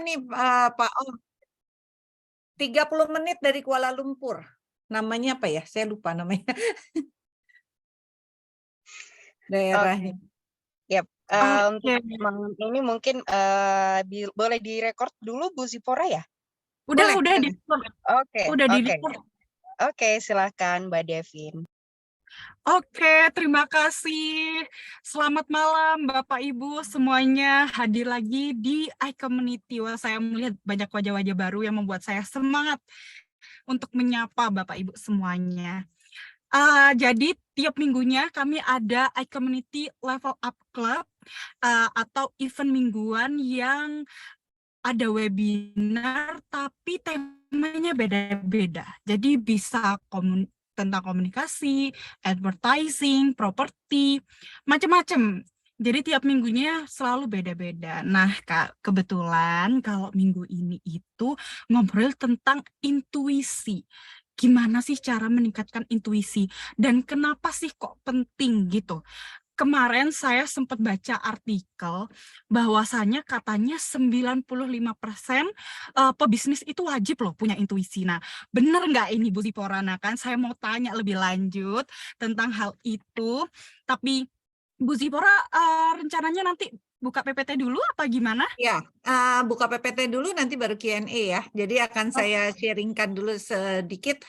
nih Pak. 30 menit dari Kuala Lumpur. Namanya apa ya? Saya lupa namanya. Daerahnya. Yap. Untuk Oke. malam ini mungkin boleh direkord dulu Bu Zipora ya? Boleh. Udah di Oke, udah di oke. Oke, silakan Mbak Devin. Oke, terima kasih. Selamat malam Bapak Ibu semuanya, hadir lagi di iCommunity. Wah, saya melihat banyak wajah-wajah baru yang membuat saya semangat untuk menyapa Bapak Ibu semuanya. Jadi tiap minggunya kami ada iCommunity Level Up Club atau event mingguan yang ada webinar tapi temanya beda-beda. Jadi bisa tentang komunikasi, advertising, properti, macam-macam. Jadi tiap minggunya selalu beda-beda. Nah, Kak, kebetulan kalau minggu ini itu ngobrol tentang intuisi. Gimana sih cara meningkatkan intuisi? Dan kenapa sih kok penting gitu? Kemarin saya sempat baca artikel bahwasannya katanya 95% pebisnis itu wajib loh punya intuisi. Nah, benar nggak ini Bu Zipora? Nah, kan saya mau tanya lebih lanjut tentang hal itu. Tapi Bu Zipora rencananya nanti buka PPT dulu apa gimana? Ya, buka PPT dulu nanti baru Q&A ya. Jadi akan saya sharingkan dulu sedikit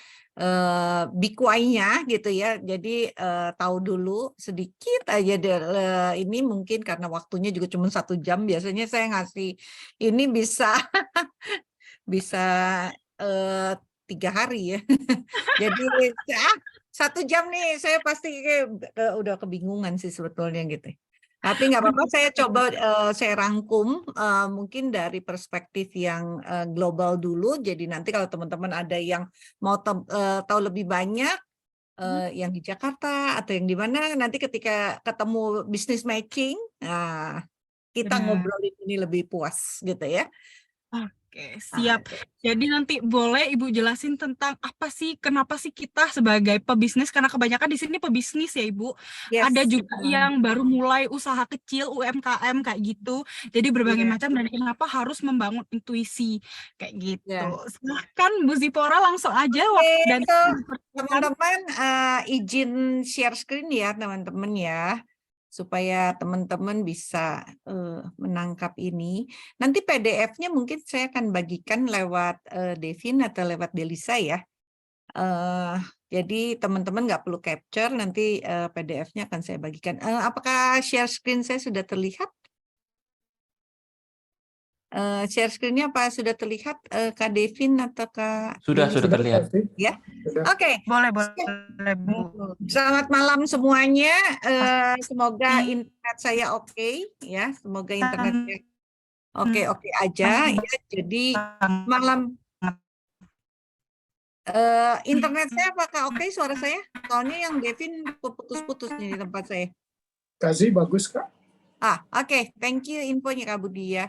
bikuainya gitu ya. Jadi tahu dulu sedikit aja ini mungkin karena waktunya juga cuma 1 jam. Biasanya saya ngasih ini bisa bisa 3 hari ya. Jadi 1 jam nih saya pasti udah kebingungan sih sebetulnya gitu. Tapi nggak apa-apa, saya coba saya rangkum mungkin dari perspektif yang global dulu. Jadi nanti kalau teman-teman ada yang mau tahu lebih banyak yang di Jakarta atau yang di mana, nanti ketika ketemu business matching, kita ngobrolin ini lebih puas gitu ya. Oke, siap. Jadi nanti boleh Ibu jelasin tentang apa sih, kenapa sih kita sebagai pebisnis, karena kebanyakan di sini pebisnis ya Ibu. Yes. Ada juga yang baru mulai usaha kecil, UMKM kayak gitu. Jadi berbagai macam dan kenapa harus membangun intuisi kayak gitu. Silahkan Bu Zipora langsung aja. Dan teman-teman izin share screen ya teman-teman ya, supaya teman-teman bisa menangkap ini. Nanti PDF-nya mungkin saya akan bagikan lewat Devin atau lewat Delisa ya. Jadi teman-teman nggak perlu capture, nanti PDF-nya akan saya bagikan. Apakah share screen saya sudah terlihat? Share screen-nya apa sudah terlihat Kak Devin atau Kak Sudah Delisa? terlihat. Ya. Oke. Boleh Bu. Selamat malam semuanya. Semoga internet saya oke ya. Semoga internetnya oke aja ya. Jadi malam internet saya apakah oke suara saya? Soalnya yang Devin putus-putus nih di tempat saya. Kazi bagus Kak. Oke. Thank you infonya Kak Budi ya.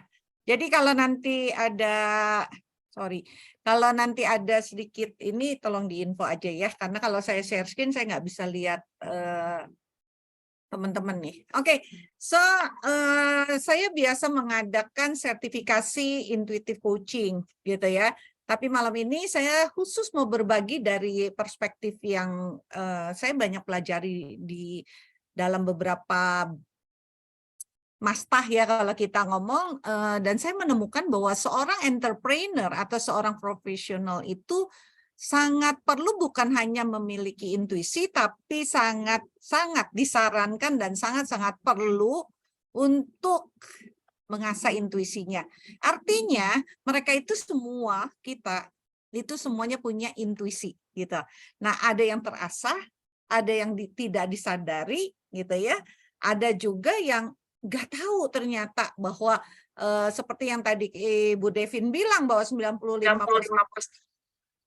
Jadi kalau nanti ada kalau nanti ada sedikit ini tolong diinfo aja ya, karena kalau saya share screen saya nggak bisa lihat teman-teman nih. Oke, saya biasa mengadakan sertifikasi intuitive coaching gitu ya. Tapi malam ini saya khusus mau berbagi dari perspektif yang saya banyak pelajari di dalam beberapa mastah ya kalau kita ngomong, dan saya menemukan bahwa seorang entrepreneur atau seorang profesional itu sangat perlu bukan hanya memiliki intuisi, tapi sangat disarankan dan sangat perlu untuk mengasah intuisinya. Artinya mereka itu semua, kita itu semuanya punya intuisi gitu. Nah, ada yang terasah, ada yang tidak disadari gitu ya, ada juga yang nggak tahu ternyata bahwa seperti yang tadi Bu Devin bilang bahwa 95%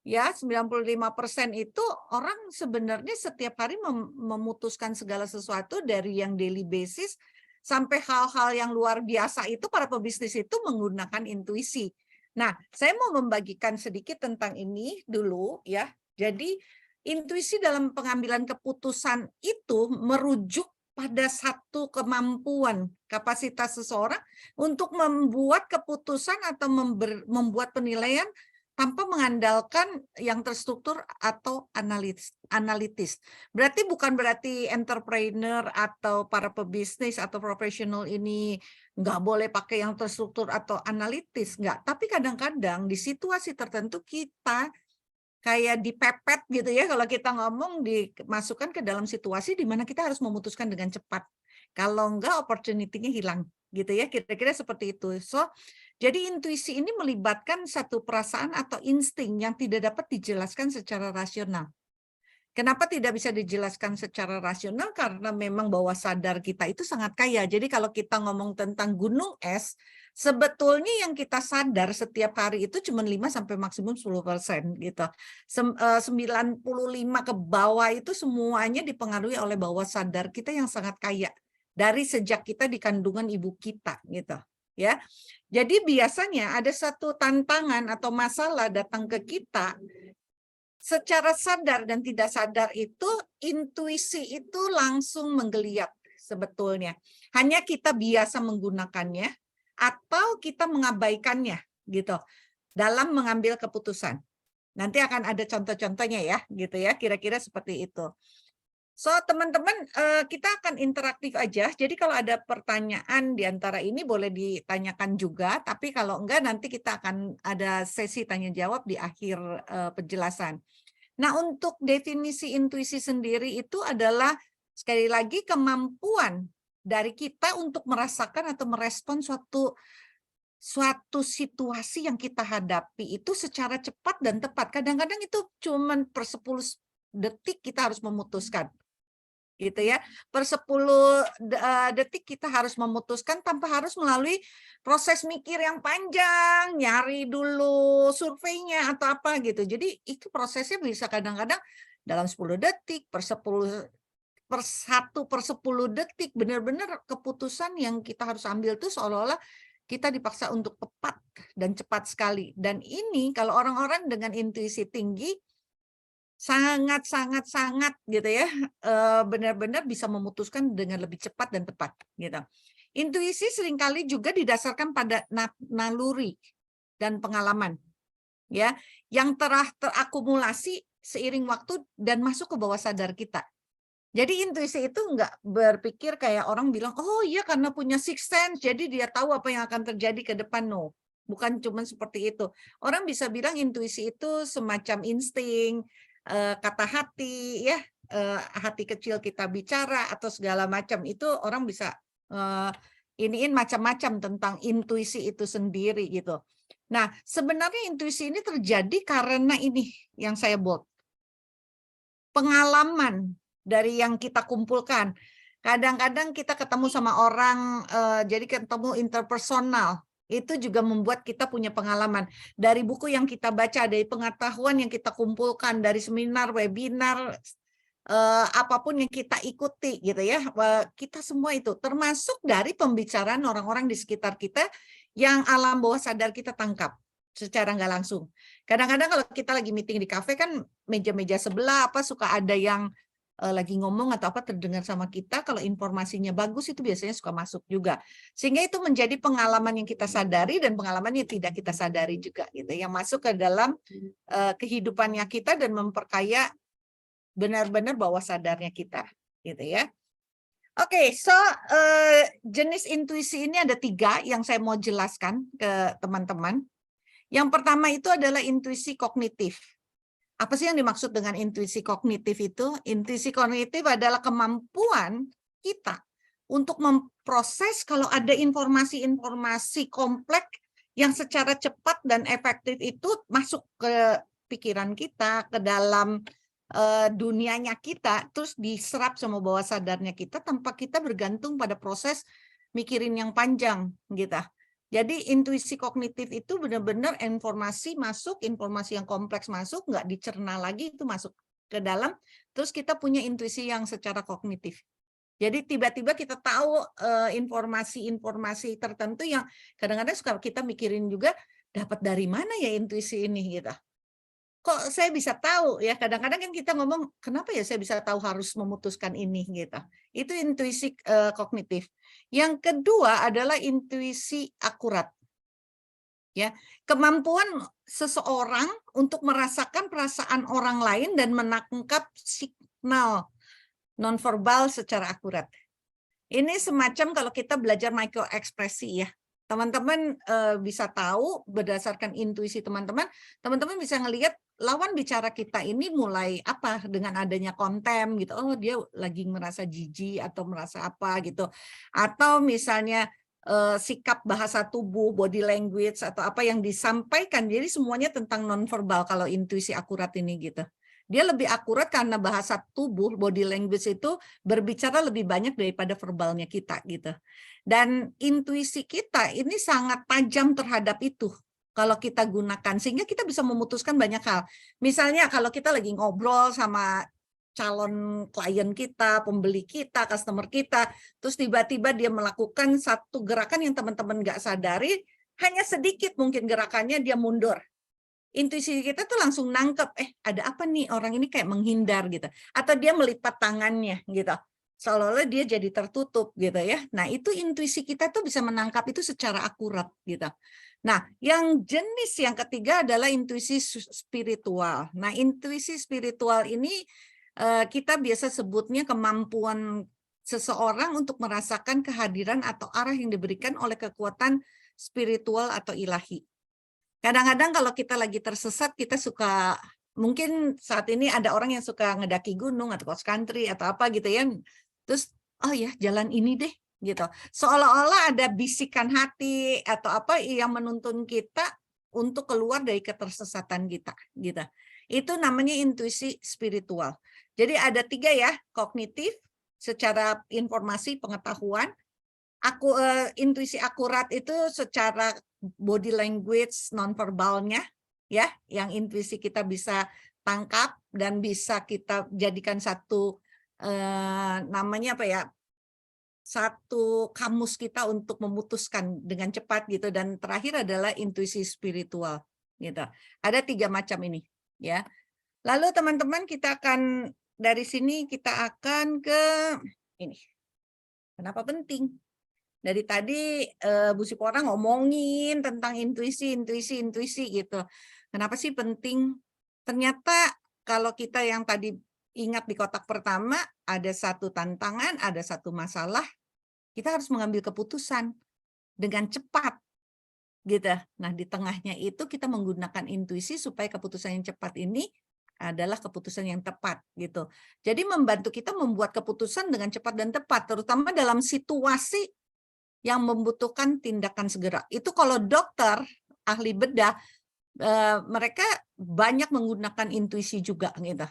ya 95% itu orang sebenarnya setiap hari memutuskan segala sesuatu dari yang daily basis sampai hal-hal yang luar biasa itu para pebisnis itu menggunakan intuisi. Nah, saya mau membagikan sedikit tentang ini dulu ya. Jadi intuisi dalam pengambilan keputusan itu merujuk pada satu kemampuan kapasitas seseorang untuk membuat keputusan atau membuat penilaian tanpa mengandalkan yang terstruktur atau analitis. Berarti bukan berarti entrepreneur atau para pebisnis atau profesional ini nggak boleh pakai yang terstruktur atau analitis, nggak. Tapi kadang-kadang di situasi tertentu kita kayak dipepet gitu ya, kalau kita ngomong dimasukkan ke dalam situasi di mana kita harus memutuskan dengan cepat. Kalau enggak opportunity-nya hilang gitu ya, kira-kira seperti itu. So, jadi intuisi ini melibatkan satu perasaan atau insting yang tidak dapat dijelaskan secara rasional. Kenapa tidak bisa dijelaskan secara rasional? Karena memang bawah sadar kita itu sangat kaya. Jadi kalau kita ngomong tentang gunung es, sebetulnya yang kita sadar setiap hari itu cuma 5 sampai maksimum 10% gitu. 95 ke bawah itu semuanya dipengaruhi oleh bawah sadar kita yang sangat kaya dari sejak kita di kandungan ibu kita gitu ya. Jadi biasanya ada satu tantangan atau masalah datang ke kita secara sadar dan tidak sadar itu, intuisi itu langsung menggeliat sebetulnya. Hanya kita biasa menggunakannya atau kita mengabaikannya gitu dalam mengambil keputusan. Nanti akan ada contoh-contohnya ya, gitu ya, kira-kira seperti itu. So, teman-teman, kita akan interaktif aja. Jadi kalau ada pertanyaan di antara ini boleh ditanyakan juga, tapi kalau enggak nanti kita akan ada sesi tanya jawab di akhir penjelasan. Nah, untuk definisi intuisi sendiri itu adalah sekali lagi kemampuan dari kita untuk merasakan atau merespon suatu situasi yang kita hadapi itu secara cepat dan tepat. Kadang-kadang itu cuman per 10 detik kita harus memutuskan. Gitu ya, per 10 detik kita harus memutuskan tanpa harus melalui proses mikir yang panjang, nyari dulu surveinya atau apa gitu. Jadi itu prosesnya bisa kadang-kadang dalam 10 detik, per 1 per 10 detik, benar-benar keputusan yang kita harus ambil itu seolah-olah kita dipaksa untuk tepat dan cepat sekali. Dan ini kalau orang-orang dengan intuisi tinggi, sangat gitu ya, benar-benar bisa memutuskan dengan lebih cepat dan tepat gitu. Intuisi seringkali juga didasarkan pada naluri dan pengalaman ya, yang terakumulasi seiring waktu dan masuk ke bawah sadar kita. Jadi intuisi itu enggak berpikir kayak orang bilang, oh iya karena punya sixth sense jadi dia tahu apa yang akan terjadi ke depan. No, bukan cuma seperti itu. Orang bisa bilang intuisi itu semacam insting, kata hati ya, hati kecil kita bicara atau segala macam, itu orang bisa iniin macam-macam tentang intuisi itu sendiri gitu. Nah, sebenarnya intuisi ini terjadi karena ini yang saya bold, pengalaman dari yang kita kumpulkan. Kadang-kadang kita ketemu sama orang, jadi ketemu interpersonal, itu juga membuat kita punya pengalaman. Dari buku yang kita baca, dari pengetahuan yang kita kumpulkan, dari seminar, webinar, apapun yang kita ikuti gitu ya. Kita semua itu, termasuk dari pembicaraan orang-orang di sekitar kita yang alam bawah sadar kita tangkap secara nggak langsung. Kadang-kadang kalau kita lagi meeting di kafe kan meja-meja sebelah apa suka ada yang lagi ngomong atau apa terdengar sama kita, kalau informasinya bagus itu biasanya suka masuk juga. Sehingga itu menjadi pengalaman yang kita sadari dan pengalaman yang tidak kita sadari juga gitu, yang masuk ke dalam kehidupannya kita dan memperkaya benar-benar bawah sadarnya kita gitu ya. Oke, so jenis intuisi ini ada 3 yang saya mau jelaskan ke teman-teman. Yang pertama itu adalah intuisi kognitif. Apa sih yang dimaksud dengan intuisi kognitif itu? Intuisi kognitif adalah kemampuan kita untuk memproses kalau ada informasi-informasi kompleks yang secara cepat dan efektif itu masuk ke pikiran kita, ke dalam dunianya kita, terus diserap sama bawah sadarnya kita tanpa kita bergantung pada proses mikirin yang panjang gitu. Jadi intuisi kognitif itu benar-benar informasi masuk, informasi yang kompleks masuk, nggak dicerna lagi, itu masuk ke dalam, terus kita punya intuisi yang secara kognitif. Jadi tiba-tiba kita tahu informasi-informasi tertentu yang kadang-kadang suka kita mikirin juga, dapat dari mana ya intuisi ini gitu. kok saya bisa tahu ya, kadang-kadang kan kita ngomong kenapa ya saya bisa tahu harus memutuskan ini gitu. Itu intuisi kognitif. Yang kedua adalah intuisi akurat. Ya, kemampuan seseorang untuk merasakan perasaan orang lain dan menangkap signal nonverbal secara akurat. Ini semacam kalau kita belajar microekspresi ya. Teman-teman bisa tahu berdasarkan intuisi teman-teman bisa ngelihat lawan bicara kita ini mulai apa dengan adanya konten gitu. Oh, dia lagi merasa jijik atau merasa apa gitu. Atau misalnya sikap bahasa tubuh, body language atau apa yang disampaikan. Jadi semuanya tentang nonverbal kalau intuisi akurat ini gitu. Dia lebih akurat karena bahasa tubuh, body language itu berbicara lebih banyak daripada verbalnya kita gitu. Dan intuisi kita ini sangat tajam terhadap itu kalau kita gunakan sehingga kita bisa memutuskan banyak hal. Misalnya kalau kita lagi ngobrol sama calon klien kita, pembeli kita, customer kita, terus tiba-tiba dia melakukan satu gerakan yang teman-teman nggak sadari, hanya sedikit mungkin gerakannya dia mundur. Intuisi kita tuh langsung nangkep, ada apa nih orang ini kayak menghindar gitu, atau dia melipat tangannya gitu, seolah-olah dia jadi tertutup gitu ya. Nah itu intuisi kita tuh bisa menangkap itu secara akurat gitu. Nah yang jenis yang ketiga adalah intuisi spiritual. Nah intuisi spiritual ini kita biasa sebutnya kemampuan seseorang untuk merasakan kehadiran atau arah yang diberikan oleh kekuatan spiritual atau ilahi. Kadang-kadang kalau kita lagi tersesat, kita suka, mungkin saat ini ada orang yang suka ngedaki gunung atau cross country atau apa gitu ya. Terus, oh ya jalan ini deh gitu. Seolah-olah ada bisikan hati atau apa yang menuntun kita untuk keluar dari ketersesatan kita gitu. Itu namanya intuisi spiritual. Jadi ada 3 ya, kognitif, secara informasi pengetahuan, intuisi akurat itu secara body language nonverbalnya ya, yang intuisi kita bisa tangkap dan bisa kita jadikan satu namanya apa ya, satu kamus kita untuk memutuskan dengan cepat gitu. Dan terakhir adalah intuisi spiritual gitu. Ada 3 macam ini ya. Lalu teman-teman kita akan dari sini kita akan ke ini. Kenapa penting? Dari tadi Bu Sipora ngomongin tentang intuisi gitu. Kenapa sih penting? Ternyata kalau kita yang tadi ingat di kotak pertama, ada satu tantangan, ada satu masalah, kita harus mengambil keputusan dengan cepat. Gitu. Nah, di tengahnya itu kita menggunakan intuisi supaya keputusan yang cepat ini adalah keputusan yang tepat gitu. Jadi membantu kita membuat keputusan dengan cepat dan tepat, terutama dalam situasi yang membutuhkan tindakan segera. Itu kalau dokter, ahli bedah, mereka banyak menggunakan intuisi juga gitu.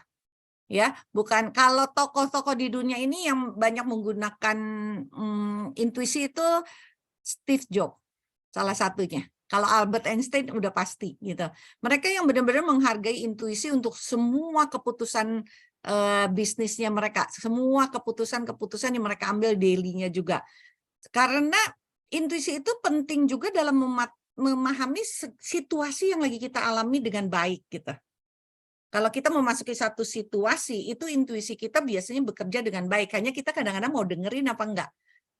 Ya, bukan kalau tokoh-tokoh di dunia ini yang banyak menggunakan intuisi itu Steve Jobs salah satunya. Kalau Albert Einstein udah pasti gitu. Mereka yang benar-benar menghargai intuisi untuk semua keputusan bisnisnya mereka, semua keputusan-keputusan yang mereka ambil daily-nya juga. Karena intuisi itu penting juga dalam memahami situasi yang lagi kita alami dengan baik gitu. Kalau kita memasuki satu situasi, itu intuisi kita biasanya bekerja dengan baik. Hanya kita kadang-kadang mau dengerin apa enggak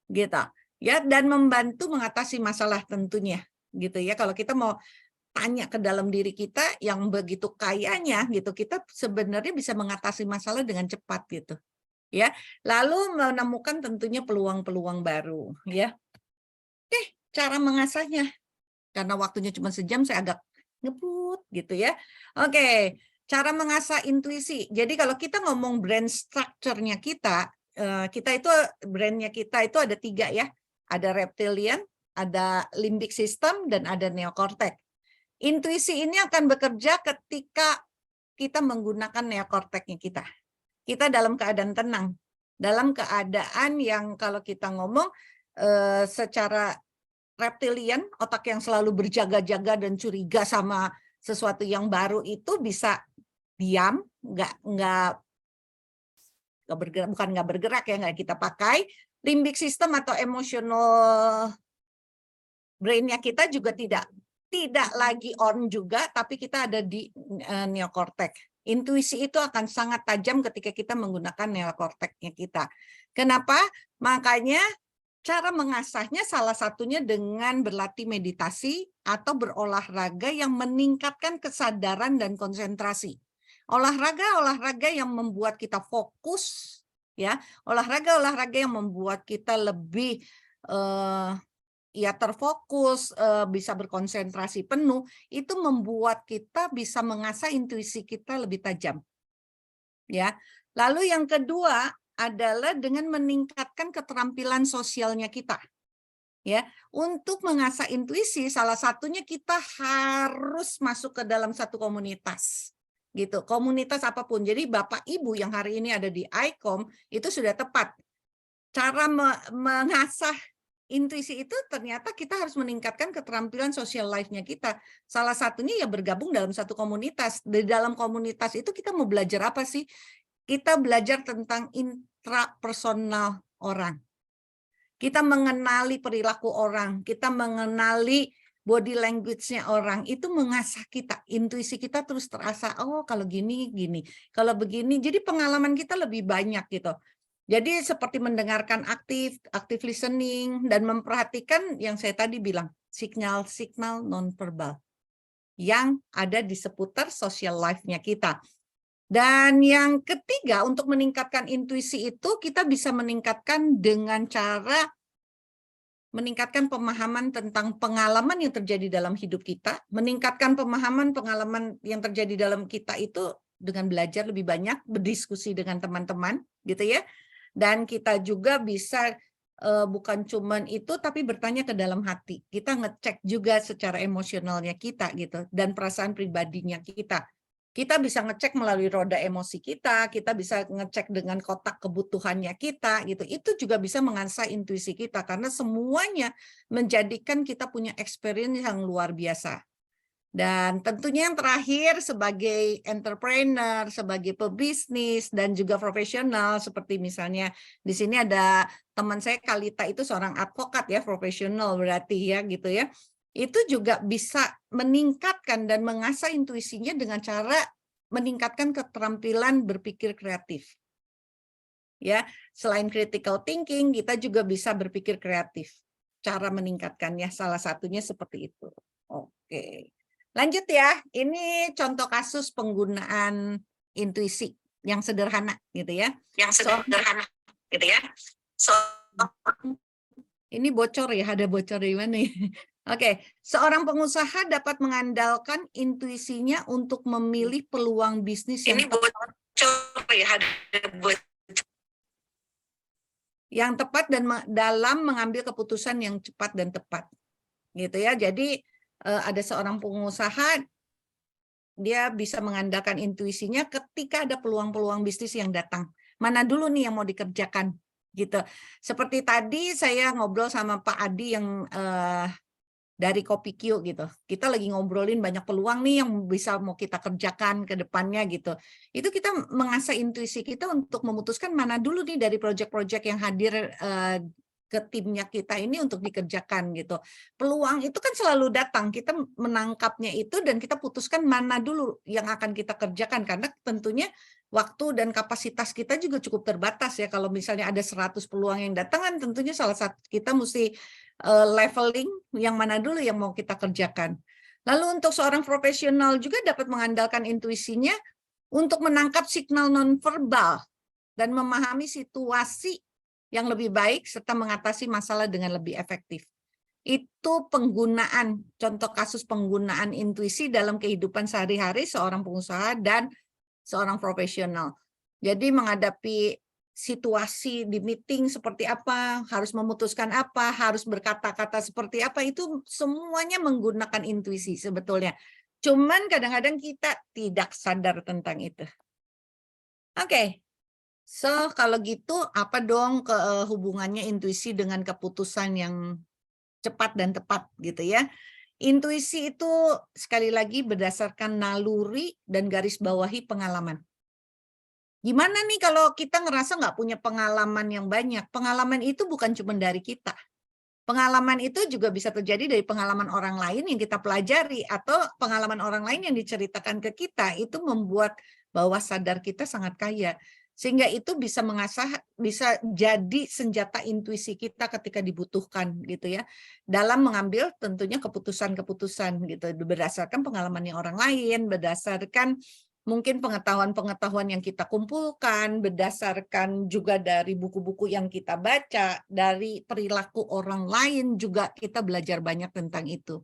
gitu. Ya, dan membantu mengatasi masalah tentunya gitu ya. Kalau kita mau tanya ke dalam diri kita yang begitu kayanya gitu, kita sebenarnya bisa mengatasi masalah dengan cepat gitu. Ya, lalu menemukan tentunya peluang-peluang baru ya. Oke, cara mengasahnya karena waktunya cuma sejam saya agak ngebut gitu ya. Oke, cara mengasah intuisi. Jadi kalau kita ngomong brand structure-nya kita itu brandnya kita itu ada 3 ya. Ada reptilian, ada limbic system, dan ada neokortex. Intuisi ini akan bekerja ketika kita menggunakan neokorteknya kita. Kita dalam keadaan tenang, dalam keadaan yang kalau kita ngomong secara reptilian, otak yang selalu berjaga-jaga dan curiga sama sesuatu yang baru itu bisa diam, nggak bergerak, bukan nggak bergerak ya, nggak kita pakai. Limbic system atau emotional brain-nya kita juga tidak tidak lagi on juga, tapi kita ada di neokortek. Intuisi itu akan sangat tajam ketika kita menggunakan neokorteknya kita. Kenapa? Makanya cara mengasahnya salah satunya dengan berlatih meditasi atau berolahraga yang meningkatkan kesadaran dan konsentrasi. Olahraga yang membuat kita fokus, ya, olahraga yang membuat kita lebih terfokus, bisa berkonsentrasi penuh, itu membuat kita bisa mengasah intuisi kita lebih tajam. Ya. Lalu yang kedua adalah dengan meningkatkan keterampilan sosialnya kita. Ya, untuk mengasah intuisi salah satunya kita harus masuk ke dalam satu komunitas. Gitu, komunitas apapun. Jadi Bapak Ibu yang hari ini ada di ICOM itu sudah tepat. Cara mengasah intuisi itu ternyata kita harus meningkatkan keterampilan social life-nya kita. Salah satunya ya bergabung dalam satu komunitas. Di dalam komunitas itu kita mau belajar apa sih? Kita belajar tentang intrapersonal orang. Kita mengenali perilaku orang, kita mengenali body language-nya orang, itu mengasah kita. Intuisi kita terus terasa, oh kalau gini, gini. Kalau begini, jadi pengalaman kita lebih banyak gitu. Jadi seperti mendengarkan active listening, dan memperhatikan yang saya tadi bilang, signal-signal nonverbal yang ada di seputar social life-nya kita. Dan yang ketiga, untuk meningkatkan intuisi itu, kita bisa meningkatkan dengan cara meningkatkan pemahaman tentang pengalaman yang terjadi dalam hidup kita, meningkatkan pengalaman yang terjadi dalam kita itu dengan belajar lebih banyak, berdiskusi dengan teman-teman, gitu ya. Dan kita juga bisa bukan cuman itu, tapi bertanya ke dalam hati. Kita ngecek juga secara emosionalnya kita gitu, dan perasaan pribadinya kita. Kita bisa ngecek melalui roda emosi kita bisa ngecek dengan kotak kebutuhannya kita gitu. Itu juga bisa mengasah intuisi kita karena semuanya menjadikan kita punya experience yang luar biasa. Dan tentunya yang terakhir sebagai entrepreneur, sebagai pebisnis dan juga profesional seperti misalnya di sini ada teman saya Kalita itu seorang advokat ya, profesional berarti ya gitu ya. Itu juga bisa meningkatkan dan mengasah intuisinya dengan cara meningkatkan keterampilan berpikir kreatif. Ya, selain critical thinking, kita juga bisa berpikir kreatif. Cara meningkatkannya salah satunya seperti itu. Oke. Lanjut ya. Ini contoh kasus penggunaan intuisi yang sederhana gitu ya. Yang sederhana gitu ya. Ini bocor ya, ada bocor di mana ya? Oke, seorang pengusaha dapat mengandalkan intuisinya untuk memilih peluang bisnis yang tepat dan dalam mengambil keputusan yang cepat dan tepat. Gitu ya. Jadi ada seorang pengusaha, dia bisa mengandalkan intuisinya ketika ada peluang-peluang bisnis yang datang. Mana dulu nih yang mau dikerjakan gitu. Seperti tadi saya ngobrol sama Pak Adi yang dari CopiQ gitu. Kita lagi ngobrolin banyak peluang nih yang bisa mau kita kerjakan ke depannya gitu. Itu kita mengasah intuisi kita untuk memutuskan mana dulu nih dari proyek-proyek yang hadir ke timnya kita ini untuk dikerjakan gitu. Peluang itu kan selalu datang, kita menangkapnya itu dan kita putuskan mana dulu yang akan kita kerjakan karena tentunya waktu dan kapasitas kita juga cukup terbatas ya. Kalau misalnya ada 100 peluang yang datang kan tentunya salah satu kita mesti leveling yang mana dulu yang mau kita kerjakan. Lalu untuk seorang profesional juga dapat mengandalkan intuisinya untuk menangkap signal nonverbal dan memahami situasi yang lebih baik serta mengatasi masalah dengan lebih efektif. Itu penggunaan, contoh kasus penggunaan intuisi dalam kehidupan sehari-hari seorang pengusaha dan seorang profesional. Jadi menghadapi situasi di meeting seperti apa, harus memutuskan apa, harus berkata-kata seperti apa, itu semuanya menggunakan intuisi sebetulnya. Cuman kadang-kadang kita tidak sadar tentang itu. Oke. So, kalau gitu apa dong hubungannya intuisi dengan keputusan yang cepat dan tepat gitu ya. Intuisi itu sekali lagi berdasarkan naluri dan garis bawahi pengalaman. Gimana nih kalau kita ngerasa nggak punya pengalaman yang banyak? Pengalaman itu bukan cuma dari kita. Pengalaman itu juga bisa terjadi dari pengalaman orang lain yang kita pelajari atau pengalaman orang lain yang diceritakan ke kita, itu membuat bawah sadar kita sangat kaya. Sehingga itu bisa bisa jadi senjata intuisi kita ketika dibutuhkan gitu ya. Dalam mengambil tentunya keputusan-keputusan gitu berdasarkan pengalamannya orang lain, berdasarkan mungkin pengetahuan-pengetahuan yang kita kumpulkan, berdasarkan juga dari buku-buku yang kita baca, dari perilaku orang lain juga kita belajar banyak tentang itu.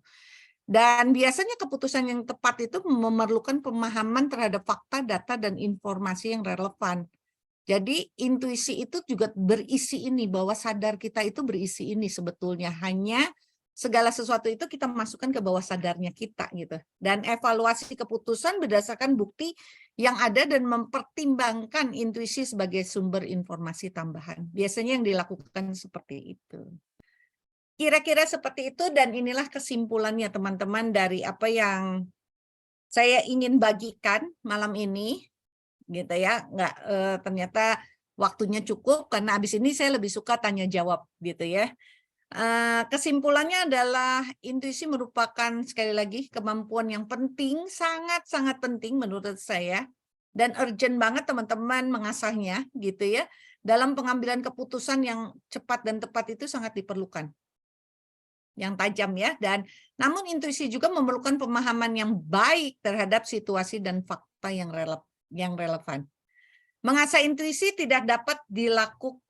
Dan biasanya keputusan yang tepat itu memerlukan pemahaman terhadap fakta, data, dan informasi yang relevan. Jadi intuisi itu juga berisi ini, bahwa sadar kita itu berisi ini sebetulnya. Hanya segala sesuatu itu kita masukkan ke bawah sadarnya kita gitu. Dan evaluasi keputusan berdasarkan bukti yang ada dan mempertimbangkan intuisi sebagai sumber informasi tambahan. Biasanya yang dilakukan seperti itu. Kira-kira seperti itu, dan inilah kesimpulannya teman-teman dari apa yang saya ingin bagikan malam ini gitu ya. Ternyata waktunya cukup karena habis ini saya lebih suka tanya jawab gitu ya. Kesimpulannya adalah intuisi merupakan sekali lagi kemampuan yang penting, sangat-sangat penting menurut saya, dan urgent banget teman-teman mengasahnya gitu ya. Dalam pengambilan keputusan yang cepat dan tepat itu sangat diperlukan, yang tajam ya. Dan namun intuisi juga memerlukan pemahaman yang baik terhadap situasi dan fakta yang relevan. Mengasah intuisi tidak dapat dilakukan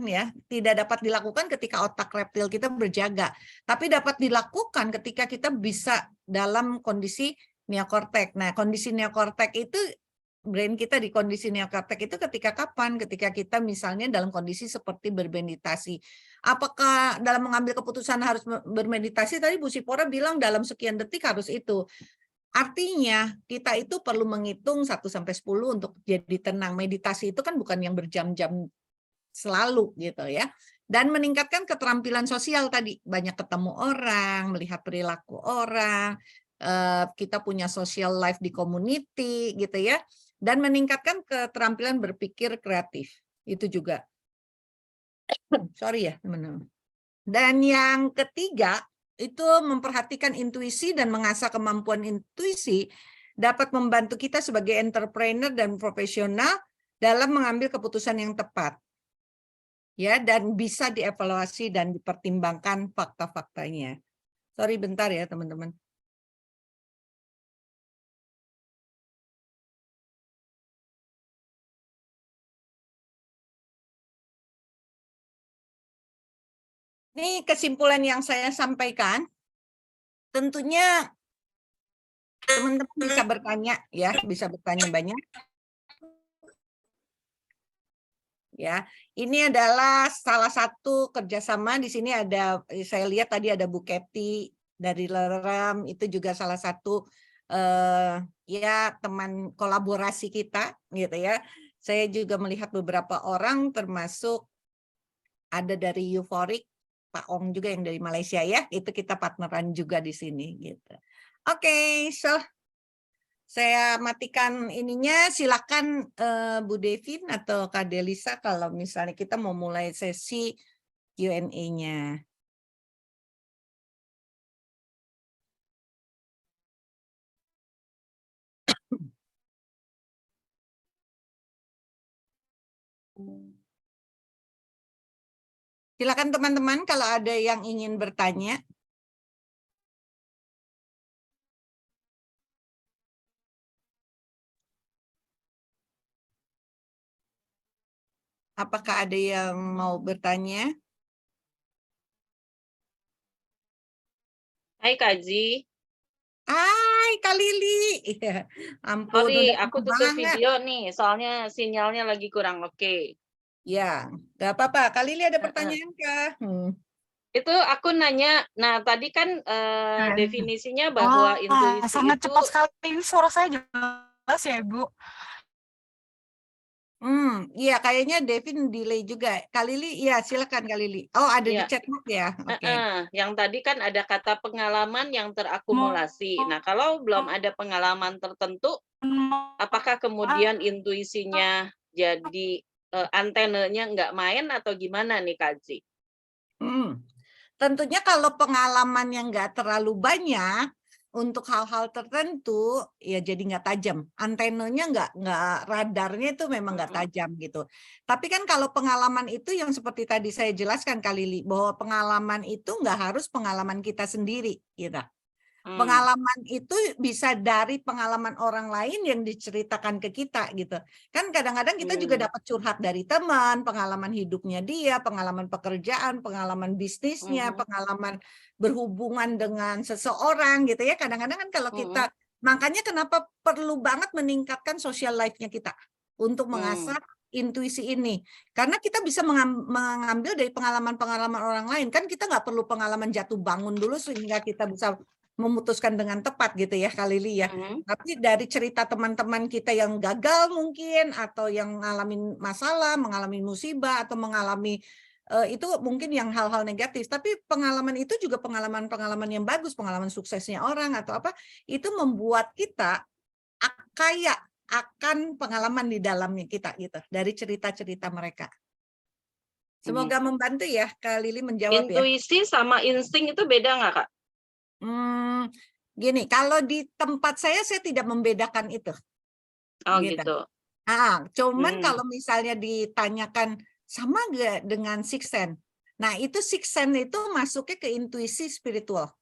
ya, tidak dapat dilakukan ketika otak reptil kita berjaga, tapi dapat dilakukan ketika kita bisa dalam kondisi neokortek. Nah, kondisi neokortek itu, brain kita di kondisi neokortek itu ketika kapan? Ketika kita misalnya dalam kondisi seperti bermeditasi. Apakah dalam mengambil keputusan harus bermeditasi? Tadi Bu Sipora bilang dalam sekian detik harus itu. Artinya kita itu perlu menghitung 1 sampai 10 untuk jadi tenang. Meditasi itu kan bukan yang berjam-jam selalu gitu ya. Dan meningkatkan keterampilan sosial tadi, banyak ketemu orang, melihat perilaku orang, kita punya social life di community gitu ya. Dan meningkatkan keterampilan berpikir kreatif. Itu juga. Sorry ya teman-teman. Dan yang ketiga, itu memperhatikan intuisi dan mengasah kemampuan intuisi dapat membantu kita sebagai entrepreneur dan profesional dalam mengambil keputusan yang tepat. Ya, dan bisa dievaluasi dan dipertimbangkan fakta-faktanya. Sorry bentar ya, teman-teman. Ini kesimpulan yang saya sampaikan. Tentunya teman-teman bisa bertanya ya, bisa bertanya banyak. Ya, ini adalah salah satu kerjasama. Di sini ada, saya lihat tadi ada Bu Keti dari Lerem, itu juga salah satu ya teman kolaborasi kita gitu ya. Saya juga melihat beberapa orang, termasuk ada dari Euphoric, Pak Ong juga yang dari Malaysia ya, itu kita partneran juga di sini gitu. Oke, so saya matikan ininya, silakan Bu Devin atau Kak Delisa kalau misalnya kita mau mulai sesi Q&A-nya. Silakan teman-teman kalau ada yang ingin bertanya. Apakah ada yang mau bertanya? Hai Kak Zi. Hai Kak Lili. Iya, ampun Sorry, udah aku lama tutup banget. video nih, soalnya sinyalnya lagi kurang oke. Ya, nggak apa-apa. Kak Lili ada pertanyaan kah? Itu aku nanya, nah tadi kan definisinya bahwa intuisi sangat itu cepat sekali. Ini suara saya jelas ya, Bu? Iya kayaknya Devin delay juga. Kak Lili, iya silakan Kak Lili. Oh ada di ya, chat box ya. Oke. yang tadi kan ada kata pengalaman yang terakumulasi. Nah, kalau belum ada pengalaman tertentu, apakah kemudian intuisinya jadi antenanya nggak main atau gimana nih Kak Zi? Tentunya kalau pengalaman yang nggak terlalu banyak untuk hal-hal tertentu, ya jadi nggak tajam. Antenanya nggak radarnya itu memang nggak tajam gitu. Tapi kan kalau pengalaman itu yang seperti tadi saya jelaskan Kak Lili, bahwa pengalaman itu nggak harus pengalaman kita sendiri, gitu. Pengalaman itu bisa dari pengalaman orang lain yang diceritakan ke kita gitu. Kan kadang-kadang kita juga dapat curhat dari teman, pengalaman hidupnya dia, pengalaman pekerjaan, pengalaman bisnisnya, pengalaman berhubungan dengan seseorang gitu ya. Kadang-kadang kan kalau kita, makanya kenapa perlu banget meningkatkan social life-nya kita untuk mengasah intuisi ini. Karena kita bisa mengambil dari pengalaman-pengalaman orang lain. Kan kita nggak perlu pengalaman jatuh bangun dulu sehingga kita bisa memutuskan dengan tepat gitu ya Kak Lili ya. Tapi dari cerita teman-teman kita yang gagal mungkin atau yang mengalami masalah, mengalami musibah atau mengalami itu mungkin yang hal-hal negatif. Tapi pengalaman itu juga pengalaman-pengalaman yang bagus, pengalaman suksesnya orang atau apa, itu membuat kita kaya akan pengalaman di dalamnya kita gitu dari cerita-cerita mereka. Semoga membantu ya Kak Lili menjawab ya. Intuisi sama insting itu beda nggak Kak? Gini, kalau di tempat saya tidak membedakan itu. Oh gitu. Cuman kalau misalnya ditanyakan sama nggak dengan sixth sense. Nah, itu sixth sense itu masuknya ke intuisi spiritual.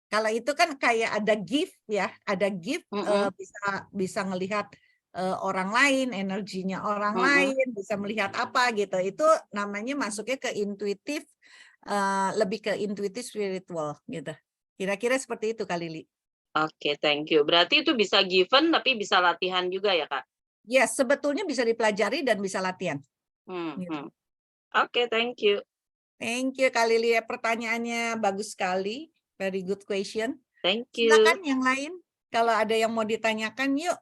Kalau itu kan kayak ada gift ya, ada gift bisa ngelihat orang lain, energinya orang lain, bisa melihat apa gitu. Itu namanya masuknya ke intuitif, lebih ke intuitif spiritual gitu. Kira-kira seperti itu Kak Lili. Oke, thank you. Berarti itu bisa given tapi bisa latihan juga ya Kak? Yes, sebetulnya bisa dipelajari dan bisa latihan. Oke, thank you. Thank you Kak Lili. Pertanyaannya bagus sekali. Very good question. Thank you. Silakan yang lain. Kalau ada yang mau ditanyakan, yuk.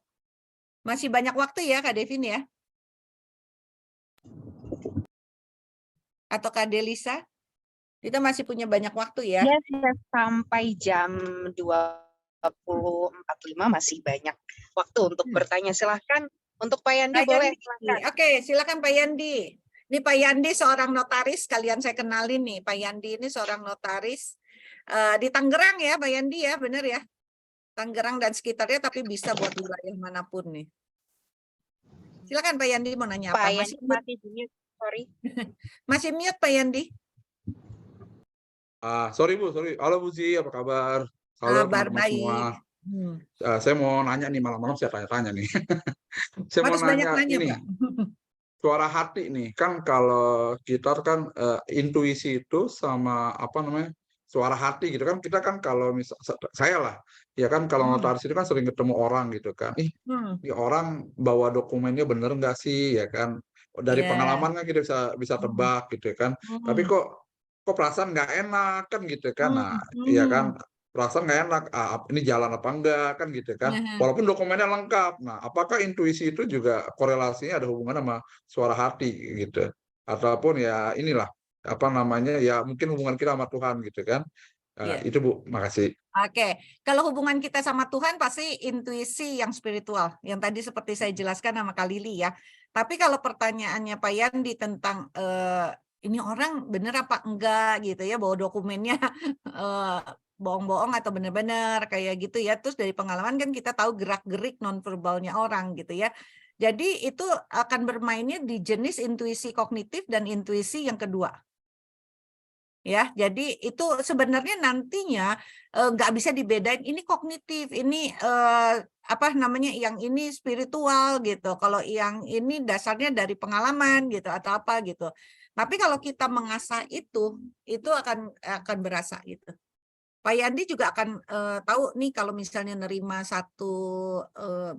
Masih banyak waktu ya Kak Devin ya. Atau Kak Delisa. Kita masih punya banyak waktu ya. Ya, sampai jam 20.45 masih banyak waktu untuk bertanya. Silahkan untuk Pak Yandi boleh. Silahkan. Oke, silakan Pak Yandi. Ini Pak Yandi seorang notaris, kalian saya kenalin nih. Pak Yandi ini seorang notaris di Tangerang ya Pak Yandi ya, benar ya? Tangerang dan sekitarnya, tapi bisa buat wilayah manapun nih. Silakan Pak Yandi mau nanya apa? Masih mute, sorry. Masih mute Pak Yandi. Sorry Bu, sorry. Halo Bu Zi, apa kabar? Halo Kabar teman-teman semua. baik. Saya mau nanya nih, malam-malam saya tanya-tanya nih. Saya Harus mau banyak nanya nanya, ini, Pak. suara hati nih. Kan kalau kita kan intuisi itu sama apa namanya, suara hati gitu kan. Kita kan kalau saya lah, ya kan kalau notaris itu kan sering ketemu orang gitu kan. Ini orang bawa dokumennya bener nggak sih, ya kan? Dari pengalaman kan kita bisa tebak gitu kan. Tapi kok perasaan nggak enak kan gitu kan. Nah, ya kan perasaan nggak enak, ini jalan apa enggak kan gitu kan. Walaupun dokumennya lengkap. Nah, apakah intuisi itu juga korelasinya ada hubungan sama suara hati gitu? Ataupun ya inilah apa namanya ya mungkin hubungan kita sama Tuhan gitu kan. Itu Bu, makasih. Oke, kalau hubungan kita sama Tuhan pasti intuisi yang spiritual, yang tadi seperti saya jelaskan sama Kak Lili ya. Tapi kalau pertanyaannya Pak Yandi tentang ini orang bener apa enggak gitu ya, bawa dokumennya bohong-bohong atau benar-benar kayak gitu ya. Terus dari pengalaman kan kita tahu gerak-gerik nonverbalnya orang gitu ya. Jadi itu akan bermainnya di jenis intuisi kognitif dan intuisi yang kedua. Ya, jadi itu sebenarnya nantinya nggak bisa dibedain ini kognitif, ini apa namanya, yang ini spiritual gitu. Kalau yang ini dasarnya dari pengalaman gitu atau apa gitu. Tapi kalau kita mengasah itu akan berasa gitu. Pak Yandi juga akan tahu nih kalau misalnya nerima satu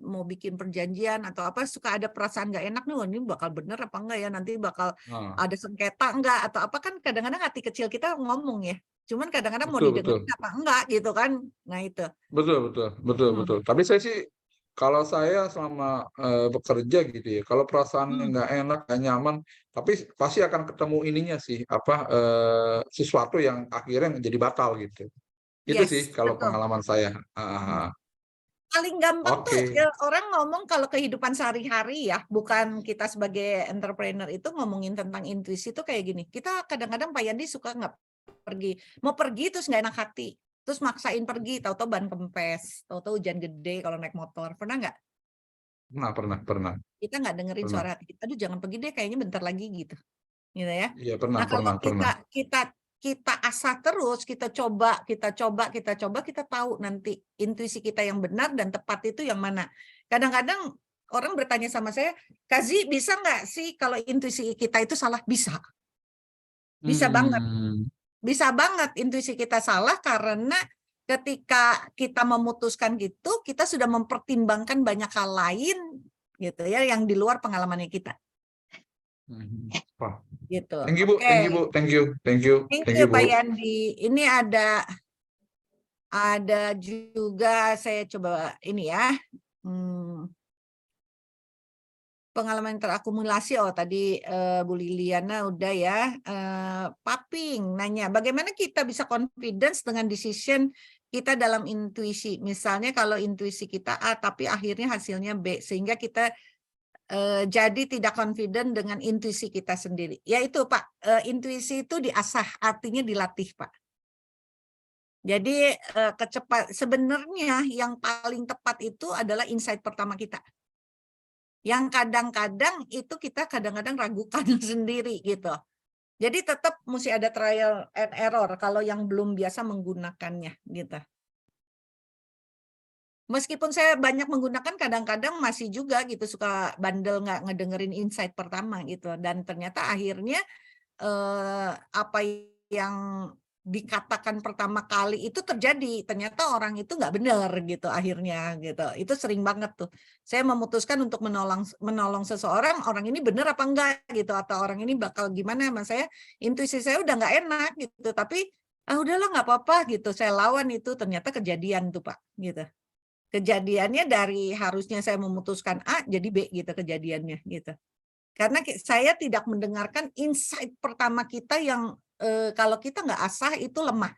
mau bikin perjanjian atau apa, suka ada perasaan nggak enak nih, wah ini bakal bener apa enggak ya, nanti bakal ada sengketa enggak atau apa, kan kadang-kadang hati kecil kita ngomong ya, cuman kadang-kadang mau didengerin apa enggak gitu kan. Nah itu. Betul. Tapi saya sih kalau saya selama bekerja gitu ya, kalau perasaannya nggak enak, nggak nyaman, tapi pasti akan ketemu ininya sih, apa sesuatu yang akhirnya menjadi batal gitu. Itu Yes, sih kalau betul. pengalaman saya. Paling gampang tuh Oke. orang ngomong kalau kehidupan sehari-hari ya, bukan kita sebagai entrepreneur itu ngomongin tentang intuisi itu kayak gini. Kita kadang-kadang Pak Yandi suka nggak mau pergi terus nggak enak hati, terus maksain pergi, tahu-tahu ban kempes, tahu-tahu hujan gede kalau naik motor, pernah nggak? Pernah. Kita nggak dengerin Pernah. suara hati kita, aduh jangan pergi deh, kayaknya bentar lagi gitu ya. Iya, pernah. Nah kalau kita asah terus, kita coba, kita tahu nanti intuisi kita yang benar dan tepat itu yang mana. Kadang-kadang orang bertanya sama saya, Kazi bisa nggak sih kalau intuisi kita itu salah? Bisa banget. Bisa banget intuisi kita salah karena ketika kita memutuskan gitu, kita sudah mempertimbangkan banyak hal lain gitu ya yang di luar pengalamannya kita. Wah. Gitu. Thank you, Bu. Oke. Thank you, Bu. Thank you. Thank you, Pak Yandi. Ini ada juga saya coba ini ya. Pengalaman terakumulasi. Oh, tadi Bu Liliana udah ya. Paping nanya, bagaimana kita bisa confidence dengan decision kita dalam intuisi? Misalnya kalau intuisi kita A, tapi akhirnya hasilnya B, sehingga kita jadi tidak confident dengan intuisi kita sendiri. Ya itu Pak, intuisi itu diasah, artinya dilatih Pak. Jadi sebenarnya yang paling tepat itu adalah insight pertama kita. Yang kadang-kadang itu kita kadang-kadang ragukan sendiri gitu. Jadi tetap mesti ada trial and error kalau yang belum biasa menggunakannya gitu. Meskipun saya banyak menggunakan, kadang-kadang masih juga gitu suka bandel nggak ngedengerin insight pertama gitu, dan ternyata akhirnya apa yang dikatakan pertama kali itu terjadi, ternyata orang itu nggak benar gitu akhirnya gitu. Itu sering banget tuh. Saya memutuskan untuk menolong seseorang, orang ini benar apa enggak gitu, atau orang ini bakal gimana sama saya, intuisi saya udah nggak enak gitu, tapi udahlah nggak apa-apa gitu, saya lawan itu, ternyata kejadian tuh Pak gitu. Kejadiannya dari harusnya saya memutuskan A jadi B gitu kejadiannya gitu. Karena saya tidak mendengarkan insight pertama kita yang kalau kita nggak asah itu lemah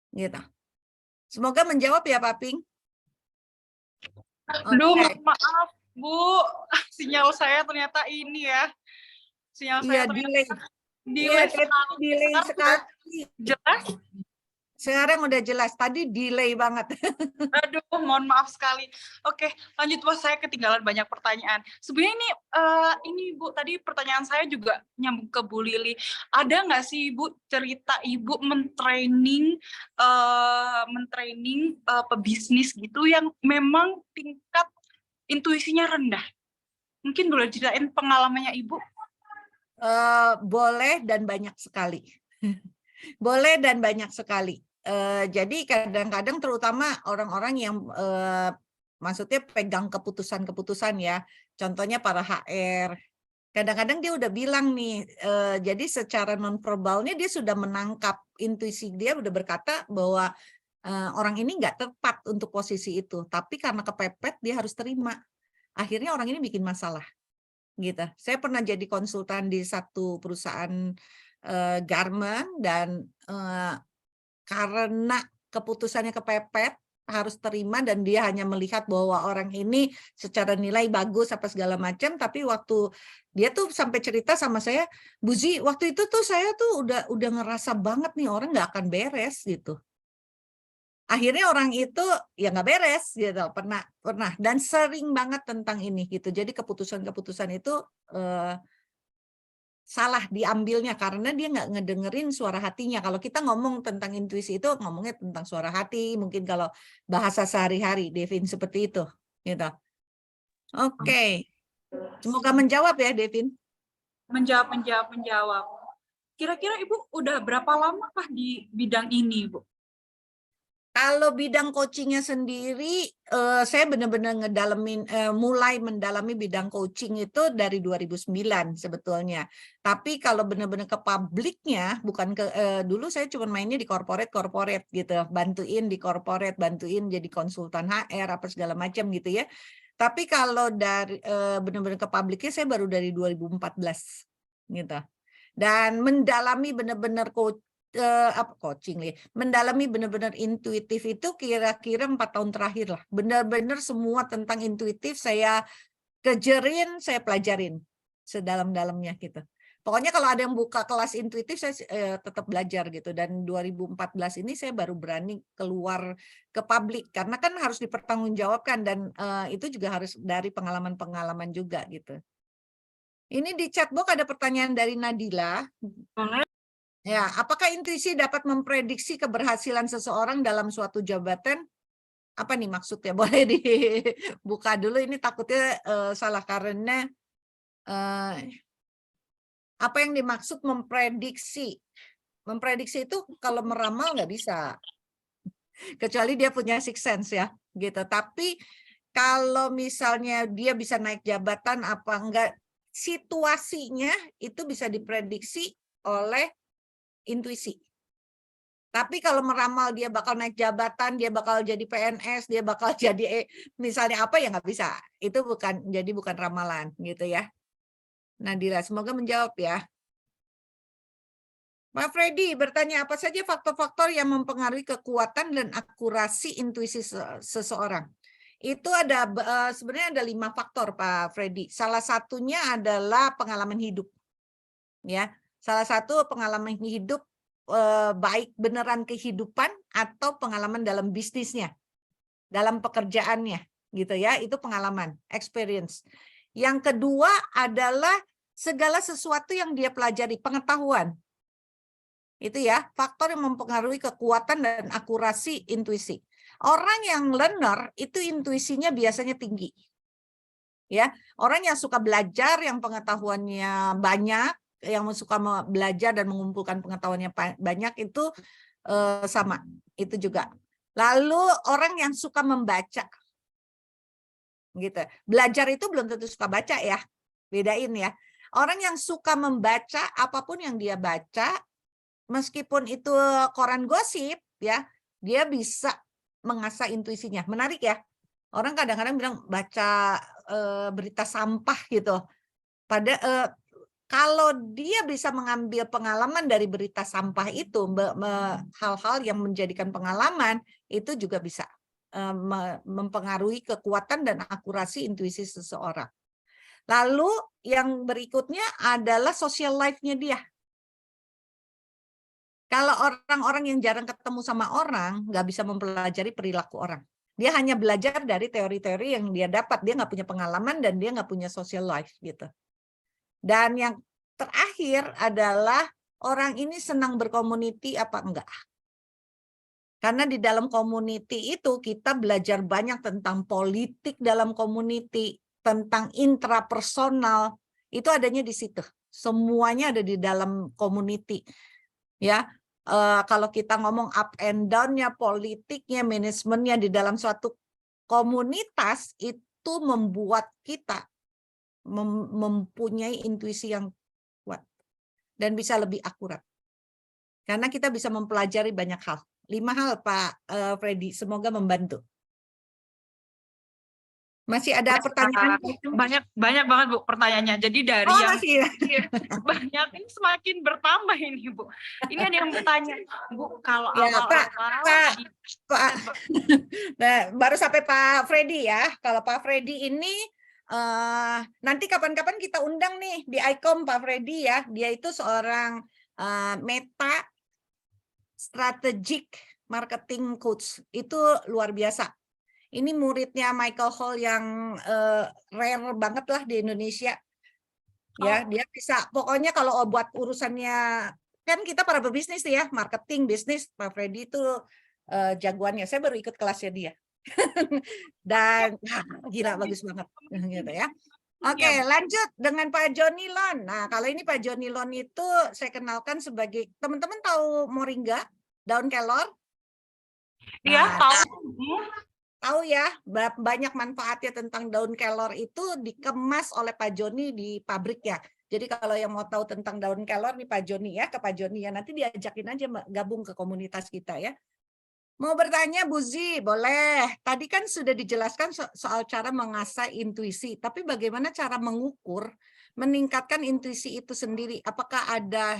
gitu. Semoga menjawab ya Pak Ping. Aduh, maaf Bu, sinyal saya ternyata ini ya. Sinyal saya ternyata delay sekali. Jelas? Sekarang udah jelas, tadi delay banget. Aduh, mohon maaf sekali. Oke, lanjut Bu, saya ketinggalan banyak pertanyaan. Sebenarnya ini Bu, tadi pertanyaan saya juga nyambung ke Bu Lili. Ada nggak sih Bu cerita Ibu mentraining pebisnis gitu yang memang tingkat intuisinya rendah? Mungkin boleh ceritain pengalamannya Ibu? Boleh dan banyak sekali. Boleh dan banyak sekali. Jadi kadang-kadang terutama orang-orang yang maksudnya pegang keputusan-keputusan ya, contohnya para HR. Kadang-kadang dia udah bilang nih, jadi secara nonverbalnya dia sudah menangkap intuisi, dia udah berkata bahwa orang ini nggak tepat untuk posisi itu, tapi karena kepepet dia harus terima. Akhirnya orang ini bikin masalah. Gitu. Saya pernah jadi konsultan di satu perusahaan garment dan karena keputusannya kepepet harus terima dan dia hanya melihat bahwa orang ini secara nilai bagus apa segala macam, tapi waktu dia tuh sampai cerita sama saya, Bu Zi, waktu itu tuh saya tuh udah ngerasa banget nih orang nggak akan beres gitu. Akhirnya orang itu ya nggak beres gitu, pernah dan sering banget tentang ini gitu. Jadi keputusan-keputusan itu salah diambilnya karena dia nggak ngedengerin suara hatinya. Kalau kita ngomong tentang intuisi itu ngomongnya tentang suara hati, mungkin kalau bahasa sehari-hari, Devin, seperti itu gitu. Oke. Semoga menjawab ya, Devin. Menjawab. Kira-kira Ibu udah berapa lama kah di bidang ini, Bu? Kalau bidang coachingnya sendiri, saya benar-benar mulai mendalami bidang coaching itu dari 2009 sebetulnya. Tapi kalau benar-benar ke publiknya, bukan ke dulu saya cuma mainnya di corporate gitu, bantuin di corporate, bantuin jadi konsultan HR apa segala macam gitu ya. Tapi kalau dari benar-benar ke publiknya saya baru dari 2014 gitu. Dan mendalami benar-benar coaching nih, mendalami benar-benar intuitif itu kira-kira 4 tahun terakhir lah. Benar-benar semua tentang intuitif saya kejerin, saya pelajarin sedalam-dalamnya gitu. Pokoknya kalau ada yang buka kelas intuitif saya tetap belajar gitu. Dan 2014 ini saya baru berani keluar ke publik karena kan harus dipertanggungjawabkan dan itu juga harus dari pengalaman-pengalaman juga gitu. Ini di chatbox ada pertanyaan dari Nadila. Ya, apakah intuisi dapat memprediksi keberhasilan seseorang dalam suatu jabatan? Apa nih maksudnya? Boleh dibuka dulu. Ini takutnya salah karena apa yang dimaksud memprediksi? Memprediksi itu kalau meramal nggak bisa, kecuali dia punya sixth sense ya, gitu. Tapi kalau misalnya dia bisa naik jabatan apa enggak, situasinya itu bisa diprediksi oleh intuisi. Tapi kalau meramal dia bakal naik jabatan, dia bakal jadi PNS, dia bakal jadi misalnya apa ya nggak bisa. Itu bukan ramalan gitu ya. Nadira, semoga menjawab ya. Pak Freddy bertanya apa saja faktor-faktor yang mempengaruhi kekuatan dan akurasi intuisi seseorang. Itu ada sebenarnya ada 5 faktor Pak Freddy. Salah satunya adalah pengalaman hidup. Ya. Salah satu pengalaman hidup baik beneran kehidupan atau pengalaman dalam bisnisnya, dalam pekerjaannya, gitu ya. Itu pengalaman, experience. Yang kedua adalah segala sesuatu yang dia pelajari, pengetahuan. Itu ya, faktor yang mempengaruhi kekuatan dan akurasi intuisi. Orang yang learner itu intuisinya biasanya tinggi. Ya, orang yang suka belajar, yang pengetahuannya banyak, yang suka belajar dan mengumpulkan pengetahuannya banyak itu sama, itu juga. Lalu orang yang suka membaca, gitu. Belajar itu belum tentu suka baca ya, bedain ya. Orang yang suka membaca apapun yang dia baca, meskipun itu koran gosip ya, dia bisa mengasah intuisinya. Menarik ya. Orang kadang-kadang bilang baca berita sampah gitu. Kalau dia bisa mengambil pengalaman dari berita sampah itu, hal-hal yang menjadikan pengalaman, itu juga bisa mempengaruhi kekuatan dan akurasi intuisi seseorang. Lalu yang berikutnya adalah social life-nya dia. Kalau orang-orang yang jarang ketemu sama orang, nggak bisa mempelajari perilaku orang. Dia hanya belajar dari teori-teori yang dia dapat. Dia nggak punya pengalaman dan dia nggak punya social life gitu. Dan yang terakhir adalah orang ini senang berkomuniti apa enggak. Karena di dalam community itu kita belajar banyak tentang politik dalam community, tentang intrapersonal, itu adanya di situ. Semuanya ada di dalam community. Ya, kalau kita ngomong up and down-nya, politiknya, manajemennya di dalam suatu komunitas itu membuat kita mempunyai intuisi yang kuat dan bisa lebih akurat. Karena kita bisa mempelajari banyak hal. 5 hal Pak Freddy, semoga membantu. Masih ada pertanyaan? Banyak banget Bu pertanyaannya. Jadi dari yang masih. banyak ini semakin bertambah ini Bu. Ini ada yang bertanya, Bu, kalau Ya, awal Pak. Nah, baru sampai Pak Freddy ya. Kalau Pak Freddy ini nanti kapan-kapan kita undang nih di ICOM Pak Freddy ya. Dia itu seorang meta strategic marketing coach. Itu luar biasa. Ini muridnya Michael Hall yang rare banget lah di Indonesia. Ya, dia bisa. Pokoknya kalau buat urusannya, kan kita para pebisnis ya, marketing, bisnis, Pak Freddy itu jagoannya. Saya baru ikut kelasnya dia. Dan gila bagus banget gitu ya. Oke, lanjut dengan Pak Johnny Lon. Nah, kalau ini Pak Johnny Lon itu saya kenalkan sebagai, teman-teman tahu moringa, daun kelor? Iya, Nah, tahu. tahu ya, banyak manfaatnya tentang daun kelor itu dikemas oleh Pak Joni di pabrik ya. Jadi kalau yang mau tahu tentang daun kelor nih Pak Joni ya, ke Pak Joni ya, nanti diajakin aja gabung ke komunitas kita ya. Mau bertanya Bu Zi, boleh. Tadi kan sudah dijelaskan soal cara mengasah intuisi, tapi bagaimana cara mengukur, meningkatkan intuisi itu sendiri? Apakah ada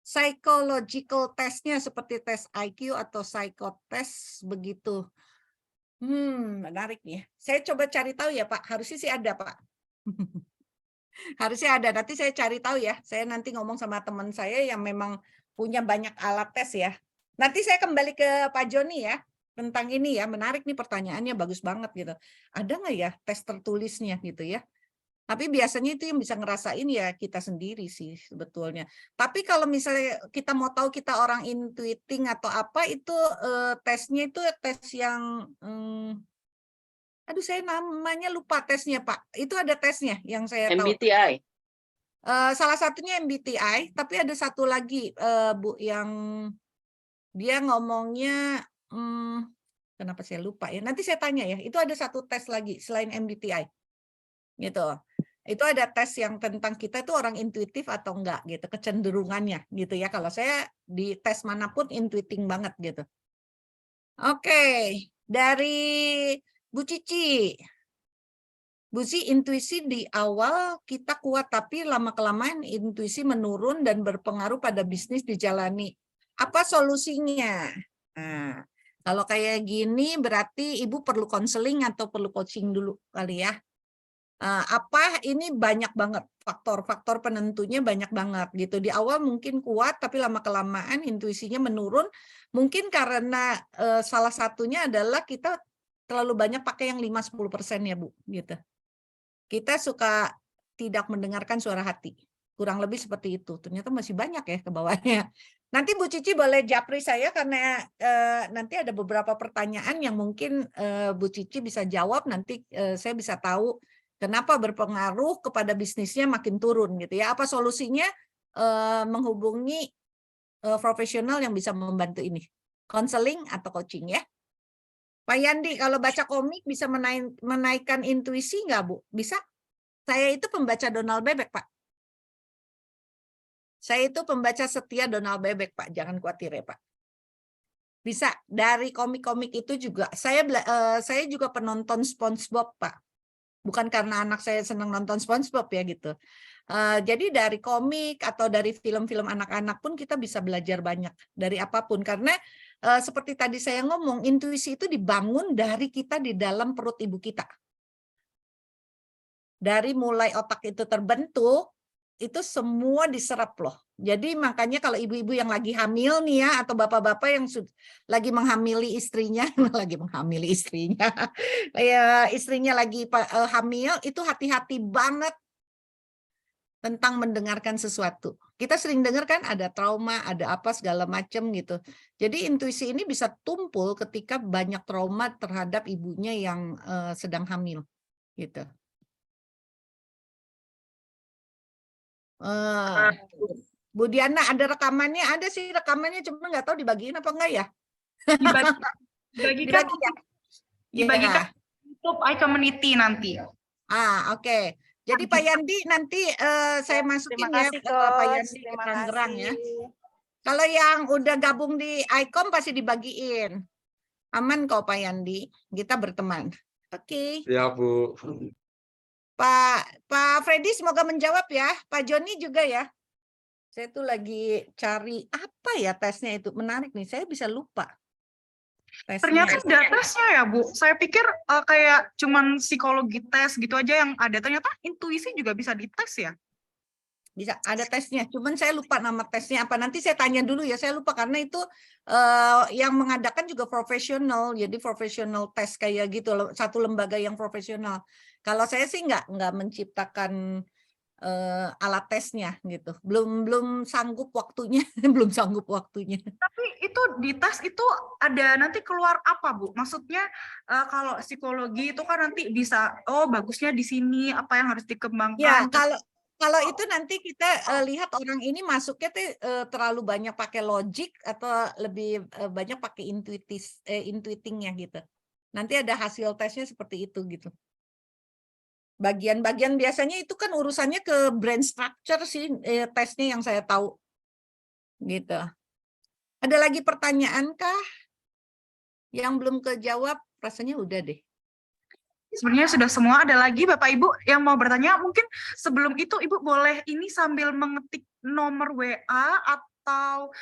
psychological testnya seperti tes IQ atau psychotest begitu. Menarik nih. Saya coba cari tahu ya Pak. Harusnya sih ada Pak. Harusnya ada. Nanti saya cari tahu ya. Saya nanti ngomong sama teman saya yang memang punya banyak alat tes ya. Nanti saya kembali ke Pak Joni ya. Tentang ini ya. Menarik nih pertanyaannya. Bagus banget gitu. Ada nggak ya tes tertulisnya gitu ya. Tapi biasanya itu yang bisa ngerasain ya kita sendiri sih sebetulnya. Tapi kalau misalnya kita mau tahu kita orang intuiting atau apa itu tesnya itu tes yang aduh saya namanya lupa tesnya Pak. Itu ada tesnya yang saya tahu. MBTI. Salah satunya MBTI, tapi ada satu lagi Bu yang dia ngomongnya kenapa saya lupa ya. Nanti saya tanya ya. Itu ada satu tes lagi selain MBTI. Gitu. Itu ada tes yang tentang kita itu orang intuitif atau enggak gitu, kecenderungannya gitu ya. Kalau saya di tes manapun intuiting banget gitu. Oke, dari Bu Cici. Bu Cici, intuisi di awal kita kuat tapi lama-kelamaan intuisi menurun dan berpengaruh pada bisnis dijalani. Apa solusinya? Nah, kalau kayak gini berarti Ibu perlu konseling atau perlu coaching dulu kali ya. Apa ini banyak banget faktor penentunya banyak banget gitu. Di awal mungkin kuat tapi lama-kelamaan intuisinya menurun. Mungkin karena salah satunya adalah kita terlalu banyak pakai yang 5-10% ya Bu gitu. Kita suka tidak mendengarkan suara hati. Kurang lebih seperti itu. Ternyata masih banyak ya ke bawahnya. Nanti Bu Cici boleh japri saya karena nanti ada beberapa pertanyaan yang mungkin Bu Cici bisa jawab. Nanti saya bisa tahu kenapa berpengaruh kepada bisnisnya makin turun gitu ya. Apa solusinya? Menghubungi profesional yang bisa membantu ini. Konseling atau coaching ya. Pak Yandi, kalau baca komik bisa menaikkan intuisi nggak Bu? Bisa? Saya itu pembaca Donald Bebek Pak. Saya itu pembaca setia Donald Bebek Pak. Jangan khawatir ya Pak. Bisa. Dari komik-komik itu juga. Saya juga penonton SpongeBob Pak. Bukan karena anak saya senang nonton SpongeBob ya gitu. Jadi dari komik atau dari film-film anak-anak pun kita bisa belajar banyak dari apapun. Karena seperti tadi saya ngomong, intuisi itu dibangun dari kita di dalam perut ibu kita. Dari mulai otak itu terbentuk, itu semua diserap loh. Jadi makanya kalau ibu-ibu yang lagi hamil nih ya, atau bapak-bapak yang lagi menghamili istrinya, ya istrinya lagi hamil, itu hati-hati banget tentang mendengarkan sesuatu. Kita sering dengar kan ada trauma, ada apa segala macam gitu. Jadi intuisi ini bisa tumpul ketika banyak trauma terhadap ibunya yang sedang hamil gitu. Bu Diana ada rekamannya, ada sih rekamannya, cuma nggak tahu dibagiin apa enggak ya? Dibagikan ya. Dibagikan YouTube iCommunity nanti. Oke. Jadi Pak Yandi nanti saya masukin ya Pak Yandi ke Tangerang ya. Kalau yang udah gabung di ICOM pasti dibagiin. Aman kok Pak Yandi, kita berteman. Oke. Ya Bu. Pak Freddy semoga menjawab ya. Pak Joni juga ya. Saya tuh lagi cari apa ya tesnya itu. Menarik nih, saya bisa lupa. Ternyata ada tesnya ya Bu. Saya pikir kayak cuman psikologi tes gitu aja yang ada. Ternyata intuisi juga bisa dites ya. Bisa, ada tesnya. Cuman saya lupa nama tesnya apa. Nanti saya tanya dulu ya. Saya lupa karena itu yang mengadakan juga profesional. Jadi profesional tes kayak gitu. Satu lembaga yang profesional. Kalau saya sih nggak menciptakan alat tesnya gitu. Belum sanggup waktunya. Belum sanggup waktunya. Tapi itu di tes itu ada nanti keluar apa Bu? Maksudnya kalau psikologi itu kan nanti bisa bagusnya di sini apa yang harus dikembangkan. Ya, kalau itu nanti kita lihat orang ini masuknya terlalu banyak pakai logik atau lebih banyak pakai intuitingnya gitu. Nanti ada hasil tesnya seperti itu gitu. Bagian-bagian biasanya itu kan urusannya ke brain structure sih tesnya yang saya tahu. Gitu. Ada lagi pertanyaan kah? Yang belum kejawab rasanya udah deh. Sebenarnya sudah semua. Ada lagi Bapak Ibu yang mau bertanya, mungkin sebelum itu Ibu boleh ini sambil mengetik nomor WA atau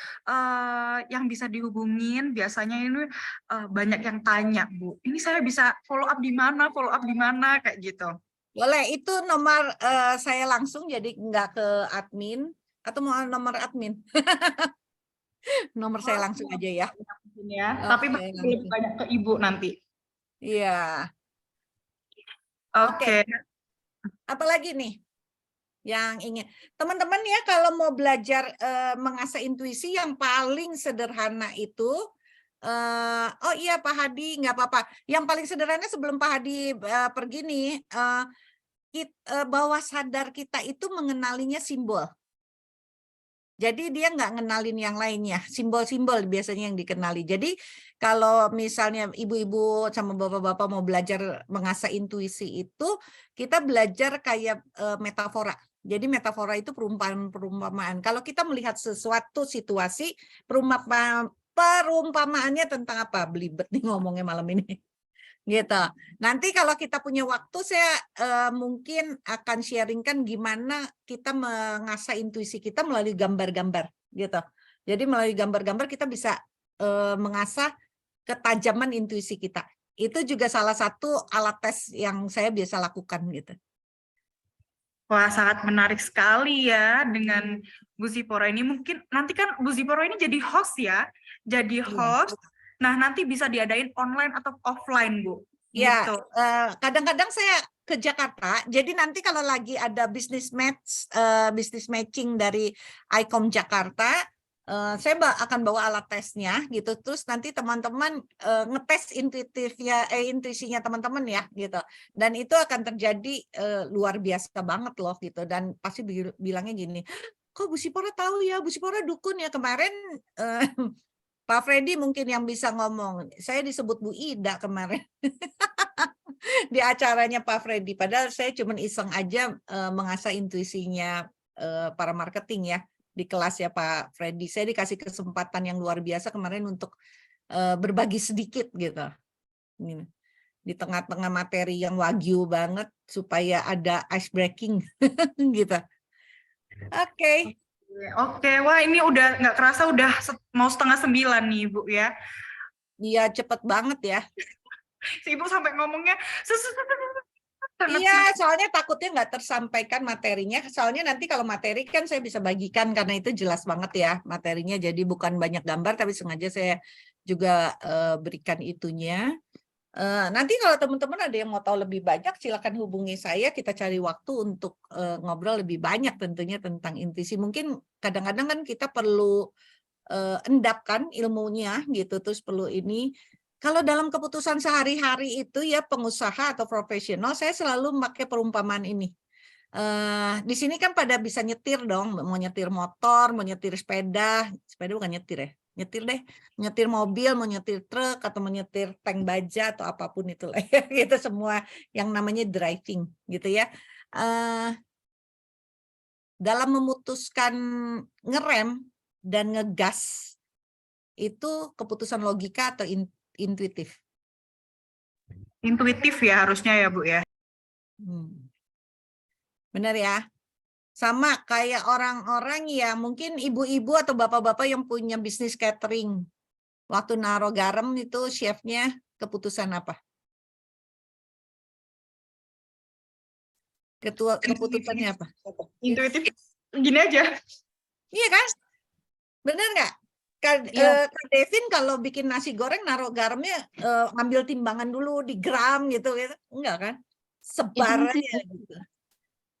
yang bisa dihubungin? Biasanya ini banyak yang tanya, Bu. Ini saya bisa follow up di mana, kayak gitu. Boleh, itu nomor saya langsung, jadi nggak ke admin, atau mau nomor admin? Nomor saya langsung aja ya. Mungkin ya. Tapi Oke, lebih langsung. banyak ke Ibu nanti. Iya. Oke. Apalagi nih yang ingin teman-teman ya, kalau mau belajar mengasah intuisi, yang paling sederhana itu oh iya Pak Hadi, nggak apa-apa, yang paling sederhana sebelum Pak Hadi pergi nih, bawah sadar kita itu mengenalinya simbol. Jadi dia nggak ngenalin yang lainnya, simbol-simbol biasanya yang dikenali. Jadi kalau misalnya ibu-ibu sama bapak-bapak mau belajar mengasah intuisi itu, kita belajar kayak metafora. Jadi metafora itu perumpamaan. Kalau kita melihat sesuatu situasi, perumpamaannya tentang apa? Belibet nih ngomongnya malam ini. Gitu. Nanti kalau kita punya waktu, saya mungkin akan sharingkan gimana kita mengasah intuisi kita melalui gambar-gambar gitu. Jadi melalui gambar-gambar kita bisa mengasah ketajaman intuisi kita. Itu juga salah satu alat tes yang saya biasa lakukan gitu. Wah, sangat menarik sekali ya dengan Bu Zipora ini. Mungkin nanti kan Bu Zipora ini jadi host ya, jadi host. Nah, nanti bisa diadain online atau offline, Bu. Ya, Gitu. kadang-kadang saya ke Jakarta. Jadi nanti kalau lagi ada business matching dari ICOM Jakarta, saya akan bawa alat tesnya gitu. Terus nanti teman-teman ngetes intuisinya teman-teman ya gitu. Dan itu akan terjadi luar biasa banget loh gitu. Dan pasti bilangnya gini, kok Bu Zipora tahu ya, Bu Zipora dukun ya. Kemarin Pak Freddy mungkin yang bisa ngomong. Saya disebut Bu Ida kemarin di acaranya Pak Freddy. Padahal saya cuma iseng aja mengasah intuisinya para marketing ya di kelas ya Pak Freddy. Saya dikasih kesempatan yang luar biasa kemarin untuk berbagi sedikit gitu. Di tengah-tengah materi yang wagyu banget supaya ada ice breaking gitu. Oke. Oke, wah ini udah nggak kerasa udah mau 8:30 nih Ibu ya. Iya cepet banget ya. Si Ibu sampai ngomongnya Iya, soalnya takutnya nggak tersampaikan materinya. Soalnya nanti kalau materi kan saya bisa bagikan karena itu jelas banget ya materinya. Jadi bukan banyak gambar, tapi sengaja saya juga berikan itunya. Nanti kalau teman-teman ada yang mau tahu lebih banyak, silakan hubungi saya. Kita cari waktu untuk ngobrol lebih banyak tentunya tentang intuisi. Mungkin kadang-kadang kan kita perlu endapkan ilmunya gitu, terus perlu ini. Kalau dalam keputusan sehari-hari itu ya pengusaha atau profesional, saya selalu memakai perumpamaan ini. Di sini kan pada bisa nyetir dong, mau nyetir motor, mau nyetir sepeda bukan nyetir ya, nyetir deh, nyetir mobil, mau nyetir truk atau mau nyetir tank baja atau apapun itulah ya, itu semua yang namanya driving gitu ya. Dalam memutuskan ngerem dan ngegas itu keputusan logika atau intuitif. intuitif ya harusnya ya Bu ya. Benar ya? Sama kayak orang-orang yang mungkin ibu-ibu atau bapak-bapak yang punya bisnis catering. Waktu naruh garam itu chefnya keputusan apa? Keputusannya apa? Intuitif gini aja. Iya kan? Benar nggak? Kak Devin kalau bikin nasi goreng naruh garamnya ambil timbangan dulu di gram gitu. Enggak kan? Sebar aja gitu.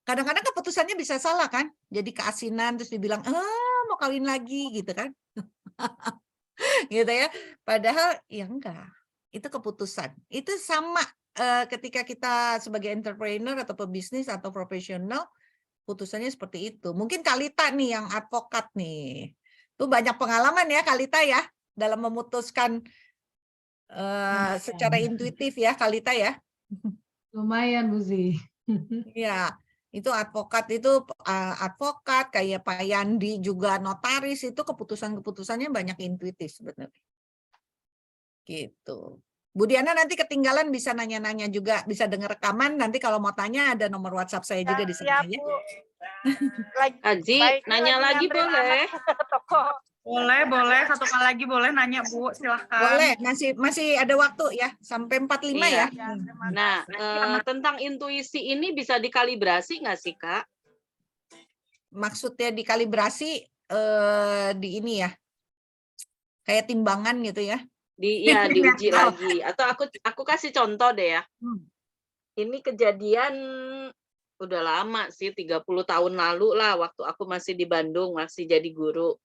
Kadang-kadang keputusannya bisa salah kan? Jadi keasinan terus dibilang, mau kawin lagi gitu kan? Gitu ya. Padahal ya enggak. Itu keputusan. Itu sama ketika kita sebagai entrepreneur atau pebisnis atau profesional, putusannya seperti itu. Mungkin Kalita nih yang advokat nih. Tuh banyak pengalaman ya Kalita ya dalam memutuskan secara intuitif ya Kalita ya. Lumayan Bu Zi. Ya. Itu advokat kayak Pak Yandi juga notaris, itu keputusan-keputusannya banyak intuitif sebenarnya. Gitu. Bu Diana nanti ketinggalan bisa nanya-nanya juga, bisa dengar rekaman. Nanti kalau mau tanya ada nomor WhatsApp saya juga di sana ya. Aji, nanya lagi boleh. Boleh. Satu kali lagi boleh nanya, Bu. Silahkan. Boleh, masih ada waktu ya, sampai 45 Iya. ya. Nah, tentang intuisi ini bisa dikalibrasi nggak sih, Kak? Maksudnya dikalibrasi di ini ya, kayak timbangan gitu ya. Diuji lagi. Atau aku kasih contoh deh ya. Ini kejadian udah lama sih, 30 tahun lalu lah, waktu aku masih di Bandung, masih jadi guru.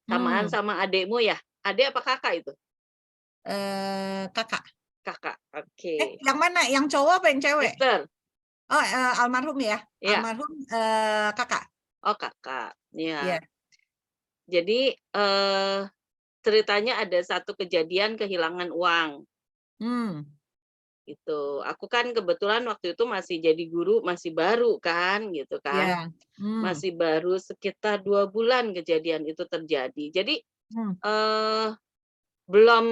Samaan sama adekmu ya? Adek apa kakak itu? Kakak. Kakak, oke. Yang mana? Yang cowok apa yang cewek? Mister. Oh, almarhum ya? Iya. Almarhum kakak. Oh, kakak. Iya. Ya. Jadi ceritanya ada satu kejadian kehilangan uang. Gitu. Aku kan kebetulan waktu itu masih jadi guru, masih baru kan, gitu kan. Masih baru sekitar 2 bulan kejadian itu terjadi. Jadi belum,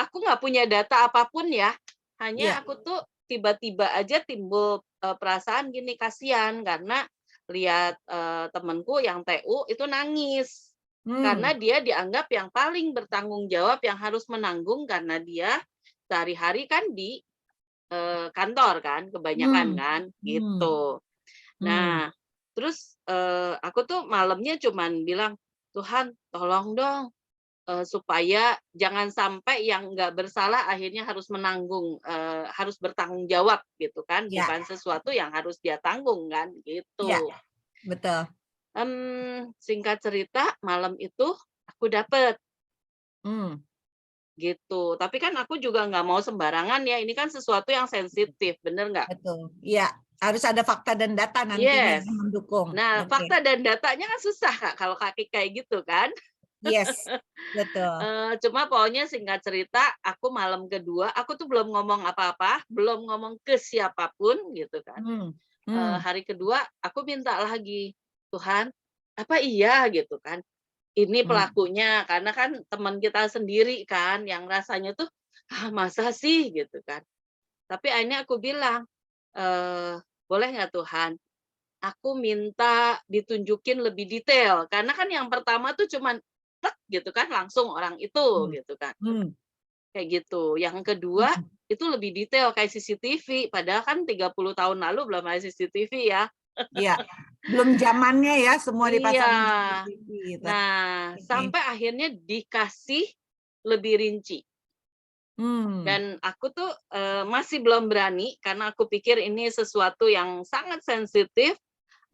aku nggak punya data apapun ya. Hanya aku tuh tiba-tiba aja timbul perasaan gini, kasihan karena lihat temanku yang TU itu nangis. Karena dia dianggap yang paling bertanggung jawab, yang harus menanggung karena dia sehari-hari kan di kantor kan, kebanyakan kan, gitu. Nah, terus aku tuh malamnya cuman bilang, Tuhan tolong dong supaya jangan sampai yang nggak bersalah akhirnya harus menanggung, harus bertanggung jawab gitu kan, bukan sesuatu yang harus dia tanggung kan, gitu. Iya, betul. Singkat cerita malam itu aku dapet. Gitu. Tapi kan aku juga nggak mau sembarangan ya. Ini kan sesuatu yang sensitif, bener nggak? Betul. Iya, harus ada fakta dan data nantinya yang mendukung. Nah, fakta dan datanya kan susah Kak kalau kaki kayak gitu kan. Yes, betul. Cuma pokoknya singkat cerita, aku malam kedua, aku tuh belum ngomong apa-apa, belum ngomong ke siapapun gitu kan. Hari kedua aku minta lagi, Tuhan, apa iya gitu kan? Ini pelakunya, karena kan teman kita sendiri kan yang rasanya tuh masa sih gitu kan. Tapi akhirnya aku bilang, boleh nggak Tuhan, aku minta ditunjukin lebih detail, karena kan yang pertama tuh cuman tek gitu kan langsung orang itu gitu kan. Kayak gitu. Yang kedua itu lebih detail kayak CCTV, padahal kan 30 tahun lalu belum ada CCTV ya. Iya, belum zamannya ya semua dipasang CCTV gitu. Nah, sampai akhirnya dikasih lebih rinci. Dan aku tuh masih belum berani karena aku pikir ini sesuatu yang sangat sensitif.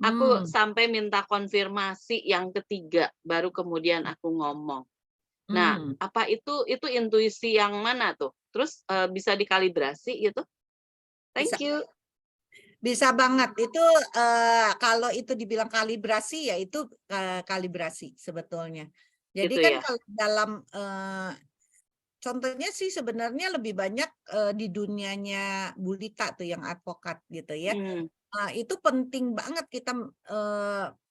Aku sampai minta konfirmasi yang ketiga, baru kemudian aku ngomong. Nah, apa itu intuisi yang mana tuh? Terus bisa dikalibrasi gitu? Thank you. Bisa banget. Itu kalau itu dibilang kalibrasi ya itu kalibrasi sebetulnya. Jadi gitu kan ya? kalau dalam contohnya sih sebenarnya lebih banyak di dunianya Bu Lita tuh yang advokat gitu ya. Itu penting banget kita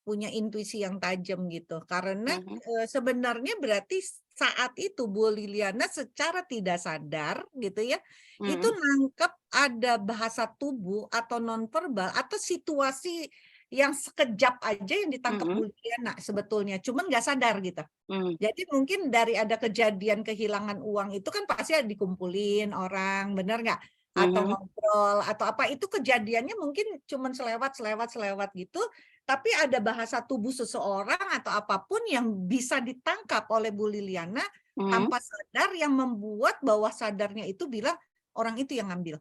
punya intuisi yang tajam gitu. Karena sebenarnya berarti saat itu Bu Liliana secara tidak sadar gitu ya, itu nangkep ada bahasa tubuh atau nonverbal atau situasi yang sekejap aja yang ditangkap Bu Liliana sebetulnya, cuman nggak sadar gitu. Jadi mungkin dari ada kejadian kehilangan uang itu kan pasti dikumpulin orang, bener nggak? Atau ngobrol atau apa, itu kejadiannya mungkin cuman selewat gitu, tapi ada bahasa tubuh seseorang atau apapun yang bisa ditangkap oleh Bu Liliana tanpa sadar, yang membuat bawah sadarnya itu bilang orang itu yang ngambil.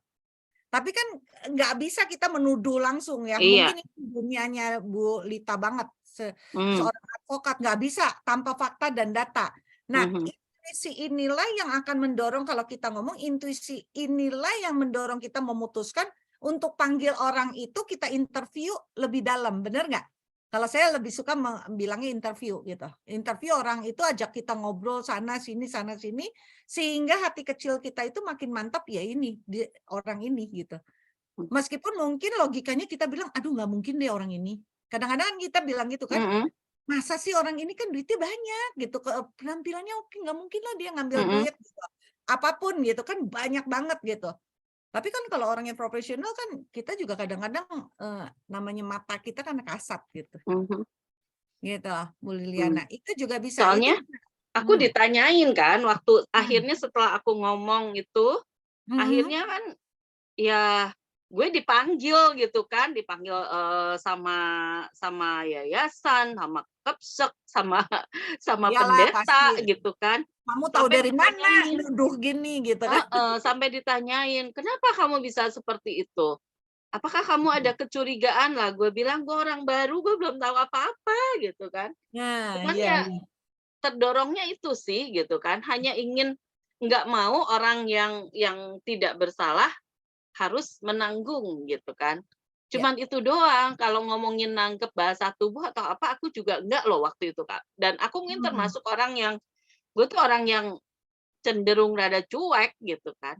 Tapi kan nggak bisa kita menuduh langsung ya. Mungkin itu dunianya Bu Lita banget, seorang advokat nggak bisa tanpa fakta dan data. Nah, intuisi inilah yang akan mendorong, kalau kita ngomong intuisi inilah yang mendorong kita memutuskan untuk panggil orang itu, kita interview lebih dalam, benar nggak? Kalau saya lebih suka bilangnya interview gitu. Interview orang itu, ajak kita ngobrol sana sini sehingga hati kecil kita itu makin mantap ya ini orang ini gitu. Meskipun mungkin logikanya kita bilang aduh nggak mungkin deh orang ini. Kadang-kadang kita bilang gitu kan. Masa sih orang ini kan duitnya banyak gitu, penampilannya oke, nggak mungkin lah dia ngambil duit gitu. apapun gitu kan banyak banget gitu. Tapi kan kalau orang yang profesional kan kita juga kadang-kadang namanya mata kita kan kasat gitu. Gitu, Bu Liliana. Itu juga bisa. Soalnya Itu aku ditanyain kan waktu akhirnya setelah aku ngomong itu, akhirnya kan ya gue dipanggil gitu kan, dipanggil sama yayasan, sama Kepsek, sama Iyalah, pendeta pasti. gitu kan. Kamu tahu Sampai dari mana ditanyain, nuduh gini gitu kan. sampai ditanyain, kenapa kamu bisa seperti itu? Apakah kamu ada kecurigaan lah? Gue bilang gue orang baru, gue belum tahu apa-apa gitu kan. Nah, Cuman iya. ya terdorongnya itu sih gitu kan, hanya ingin nggak mau orang yang tidak bersalah harus menanggung gitu kan. Cuman itu doang. Kalau ngomongin nangkep bahasa tubuh atau apa, aku juga enggak loh waktu itu, Kak. Dan aku mungkin termasuk orang yang, gue tuh orang yang cenderung rada cuek gitu kan.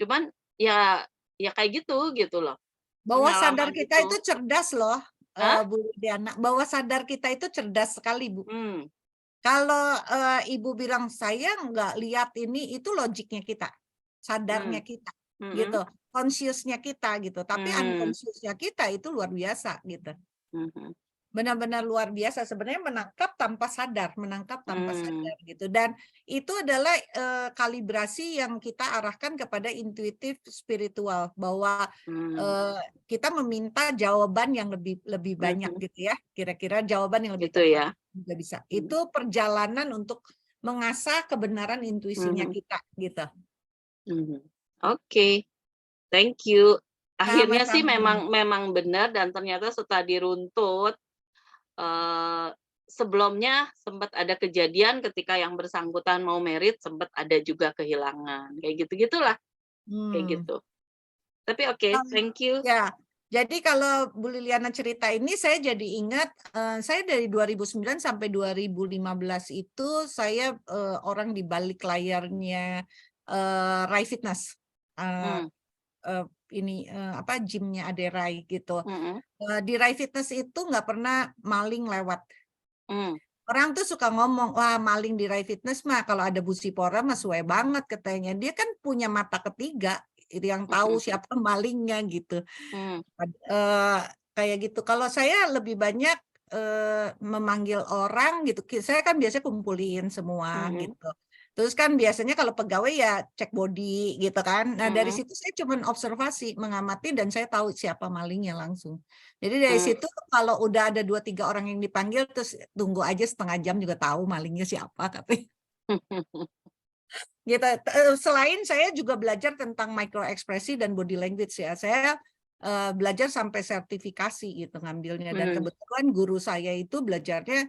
Cuman ya kayak gitu loh. Bawah sadar Pengalaman kita itu cerdas loh, Hah? Bu Lidiana. Bawah sadar kita itu cerdas sekali, Bu. Hmm. Kalau Ibu bilang saya nggak lihat ini, itu logiknya kita, sadarnya kita, gitu, conscious-nya kita gitu. Tapi unconscious-nya kita itu luar biasa gitu. Benar-benar luar biasa sebenarnya, menangkap tanpa sadar gitu. Dan itu adalah kalibrasi yang kita arahkan kepada intuitif spiritual, bahwa kita meminta jawaban yang lebih banyak gitu ya, kira-kira jawaban yang lebih Gitu tepat ya. juga bisa. Itu perjalanan untuk mengasah kebenaran intuisinya kita gitu. Oke. Thank you. Akhirnya sih Sama-sama. memang benar, dan ternyata setelah diruntut, sebelumnya sempat ada kejadian ketika yang bersangkutan mau merit, sempat ada juga kehilangan. Kayak gitu-gitulah. Kayak gitu. Tapi oke, thank you. Ya, jadi kalau Bu Liliana cerita ini, saya jadi ingat, saya dari 2009 sampai 2015 itu saya orang di balik layarnya Rai Fitness. Ini apa, gymnya Ade Rai gitu. Di Rai Fitness itu nggak pernah maling lewat. Orang tuh suka ngomong, wah maling di Rai Fitness mah kalau ada Bu Sipora mah suwe banget katanya. Dia kan punya mata ketiga yang tahu siapa malingnya gitu. Kayak gitu. Kalau saya lebih banyak memanggil orang gitu. Saya kan biasanya kumpulin semua gitu. Terus kan biasanya kalau pegawai ya cek body gitu kan. Nah dari situ saya cuma observasi, mengamati, dan saya tahu siapa malingnya langsung. Jadi dari situ kalau udah ada 2-3 orang yang dipanggil, terus tunggu aja setengah jam juga tahu malingnya siapa katanya. Gitu. Selain saya juga belajar tentang microekspresi dan body language ya. Saya belajar sampai sertifikasi gitu ngambilnya, dan kebetulan guru saya itu belajarnya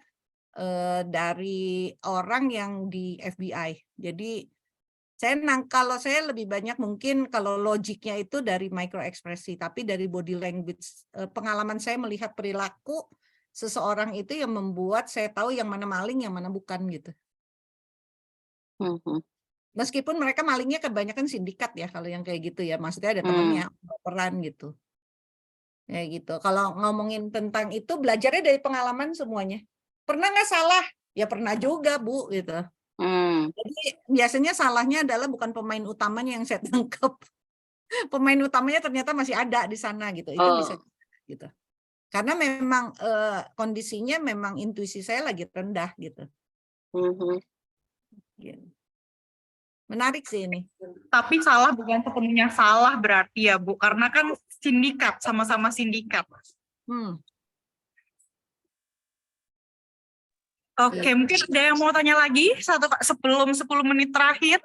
dari orang yang di FBI. Jadi kalau saya lebih banyak mungkin kalau logiknya itu dari microekspresi, tapi dari body language, pengalaman saya melihat perilaku seseorang itu yang membuat saya tahu yang mana maling, yang mana bukan gitu. Meskipun mereka malingnya kebanyakan sindikat ya kalau yang kayak gitu ya, maksudnya ada temennya peran gitu. Kayak gitu. Kalau ngomongin tentang itu, belajarnya dari pengalaman semuanya. Pernah nggak salah? Ya pernah juga, Bu, gitu. Jadi biasanya salahnya adalah bukan pemain utamanya yang saya tangkap. Pemain utamanya ternyata masih ada di sana gitu. Itu bisa gitu. Karena memang kondisinya memang intuisi saya lagi rendah gitu. Menarik sih ini. Tapi salah bukan sepenuhnya salah berarti ya Bu, karena kan sindikat, sama-sama sindikat. Oke, mungkin ada yang mau tanya lagi sebelum 10 menit terakhir.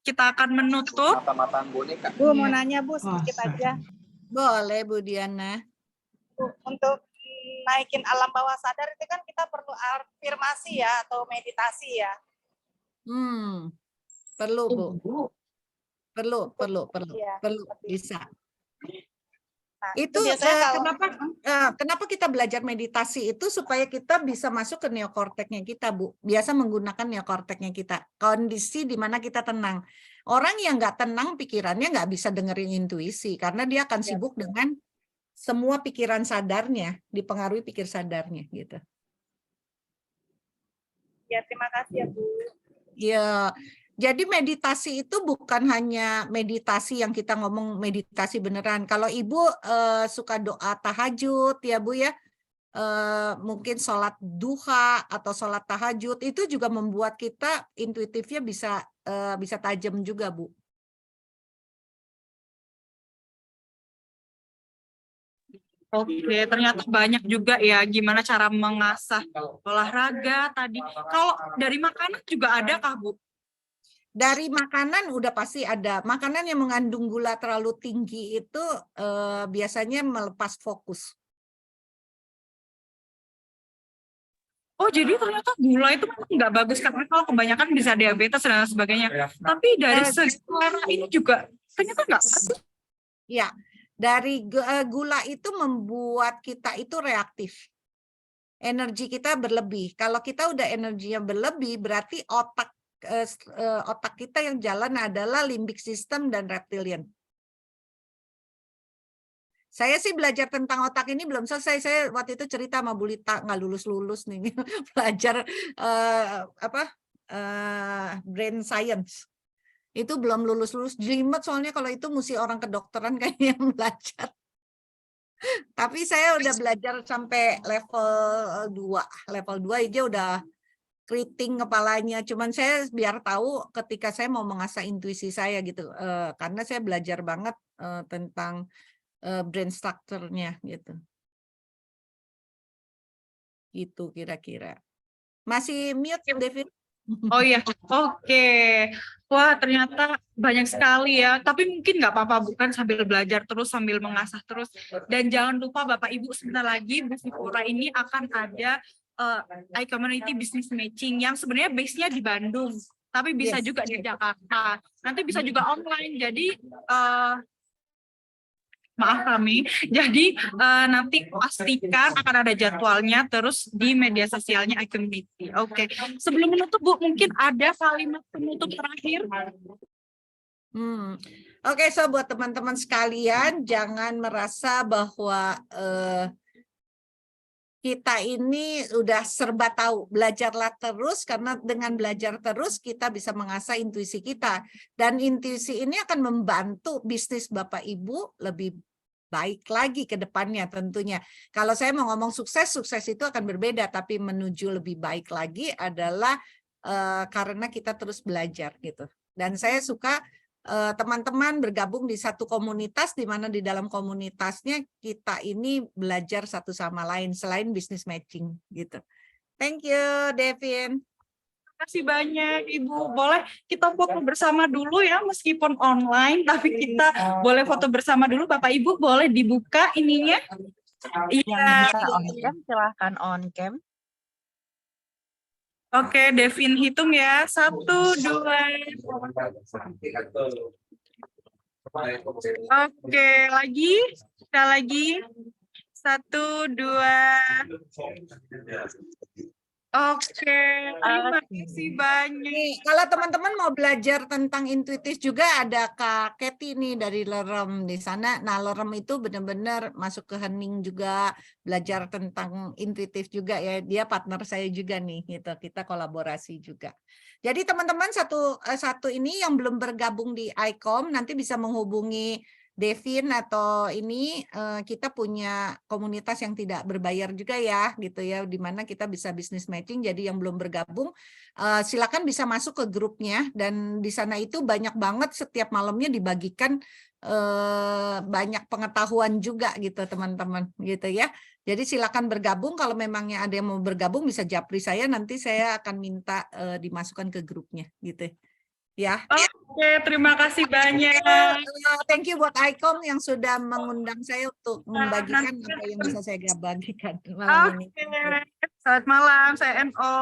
Kita akan menutup. Bu, mau nanya Bu, sedikit aja. Boleh, Bu Diana. Bu, untuk naikin alam bawah sadar itu kan kita perlu afirmasi ya, atau meditasi ya. Perlu, Bu. Perlu, Ya, bisa. Nah, Itu kenapa kita belajar meditasi itu supaya kita bisa masuk ke neokorteknya kita, Bu. Biasa menggunakan neokorteknya kita. Kondisi di mana kita tenang. Orang yang nggak tenang pikirannya nggak bisa dengerin intuisi karena dia akan sibuk dengan semua pikiran sadarnya, dipengaruhi pikir sadarnya gitu. Ya, terima kasih ya Bu. Ya, Jadi meditasi itu bukan hanya meditasi yang kita ngomong meditasi beneran. Kalau Ibu suka doa tahajud ya Bu ya, mungkin sholat duha atau sholat tahajud itu juga membuat kita intuitifnya bisa tajam juga Bu. Oke, ternyata banyak juga ya gimana cara mengasah olahraga tadi. Kalau dari makanan juga ada kah, Bu? Dari makanan udah pasti ada. Makanan yang mengandung gula terlalu tinggi itu biasanya melepas fokus. Oh, jadi ternyata gula itu memang nggak bagus karena kalau kebanyakan bisa diabetes dan sebagainya. Tapi dari segi selera ini juga ternyata nggak bagus. Ya, dari gula itu membuat kita itu reaktif. Energi kita berlebih. Kalau kita udah energinya berlebih, berarti otak kita yang jalan adalah limbic system dan reptilian. Saya sih belajar tentang otak ini belum selesai. Saya waktu itu cerita sama Bu Lita, nggak lulus-lulus nih belajar brain science. Itu belum lulus-lulus. Jelimet soalnya kalau itu mesti orang kedokteran kayaknya yang belajar. Tapi saya udah belajar sampai level 2. Level 2 aja udah keriting kepalanya. Cuman saya biar tahu ketika saya mau mengasah intuisi saya gitu. Karena saya belajar banget tentang brain structure-nya gitu. Gitu kira-kira. Masih mute, David? Oh iya, oke. Wah, ternyata banyak sekali ya. Tapi mungkin nggak apa-apa, bukan sambil belajar terus, sambil mengasah terus. Dan jangan lupa Bapak Ibu, sebentar lagi Bu Sipura ini akan ada iCommunity Business Matching yang sebenarnya base-nya di Bandung, tapi bisa juga di Jakarta. Nanti bisa juga online. Jadi maaf kami. Jadi nanti pastikan akan ada jadwalnya terus di media sosialnya iCommunity. Oke. Sebelum menutup Bu, mungkin ada kalimat penutup terakhir. Oke, so buat teman-teman sekalian jangan merasa bahwa kita ini udah serba tahu. Belajarlah terus karena dengan belajar terus kita bisa mengasah intuisi kita dan intuisi ini akan membantu bisnis Bapak Ibu lebih baik lagi ke depannya tentunya. Kalau saya mau ngomong sukses itu akan berbeda, tapi menuju lebih baik lagi adalah karena kita terus belajar gitu. Dan saya suka teman-teman bergabung di satu komunitas di mana di dalam komunitasnya kita ini belajar satu sama lain selain business matching gitu. Thank you, Devin. Terima kasih banyak Ibu. Boleh kita foto bersama dulu ya, meskipun online, tapi kita boleh foto bersama dulu. Bapak Ibu boleh dibuka ininya. Yang bisa on cam silahkan on cam. Oke, Devin hitung ya. 1, 2. Oke, lagi. Kita lagi. 1, 2. Oke, terima kasih banyak. Nih, kalau teman-teman mau belajar tentang intuitif juga ada Kak Keti nih dari Lerem di sana. Nah, Lerem itu benar-benar masuk ke hening juga, belajar tentang intuitif juga ya. Dia partner saya juga nih, gitu. Kita kolaborasi juga. Jadi teman-teman satu ini yang belum bergabung di ICOM nanti bisa menghubungi Devin atau ini kita punya komunitas yang tidak berbayar juga ya gitu ya, di mana kita bisa business matching. Jadi yang belum bergabung silakan bisa masuk ke grupnya dan di sana itu banyak banget setiap malamnya dibagikan banyak pengetahuan juga gitu teman-teman gitu ya. Jadi silakan bergabung, kalau memangnya ada yang mau bergabung bisa japri saya, nanti saya akan minta dimasukkan ke grupnya gitu ya. Oke, terima kasih banyak. Thank you buat ICOM yang sudah mengundang saya untuk membagikan apa yang bisa saya bagikan malam ini. Selamat malam, saya NO.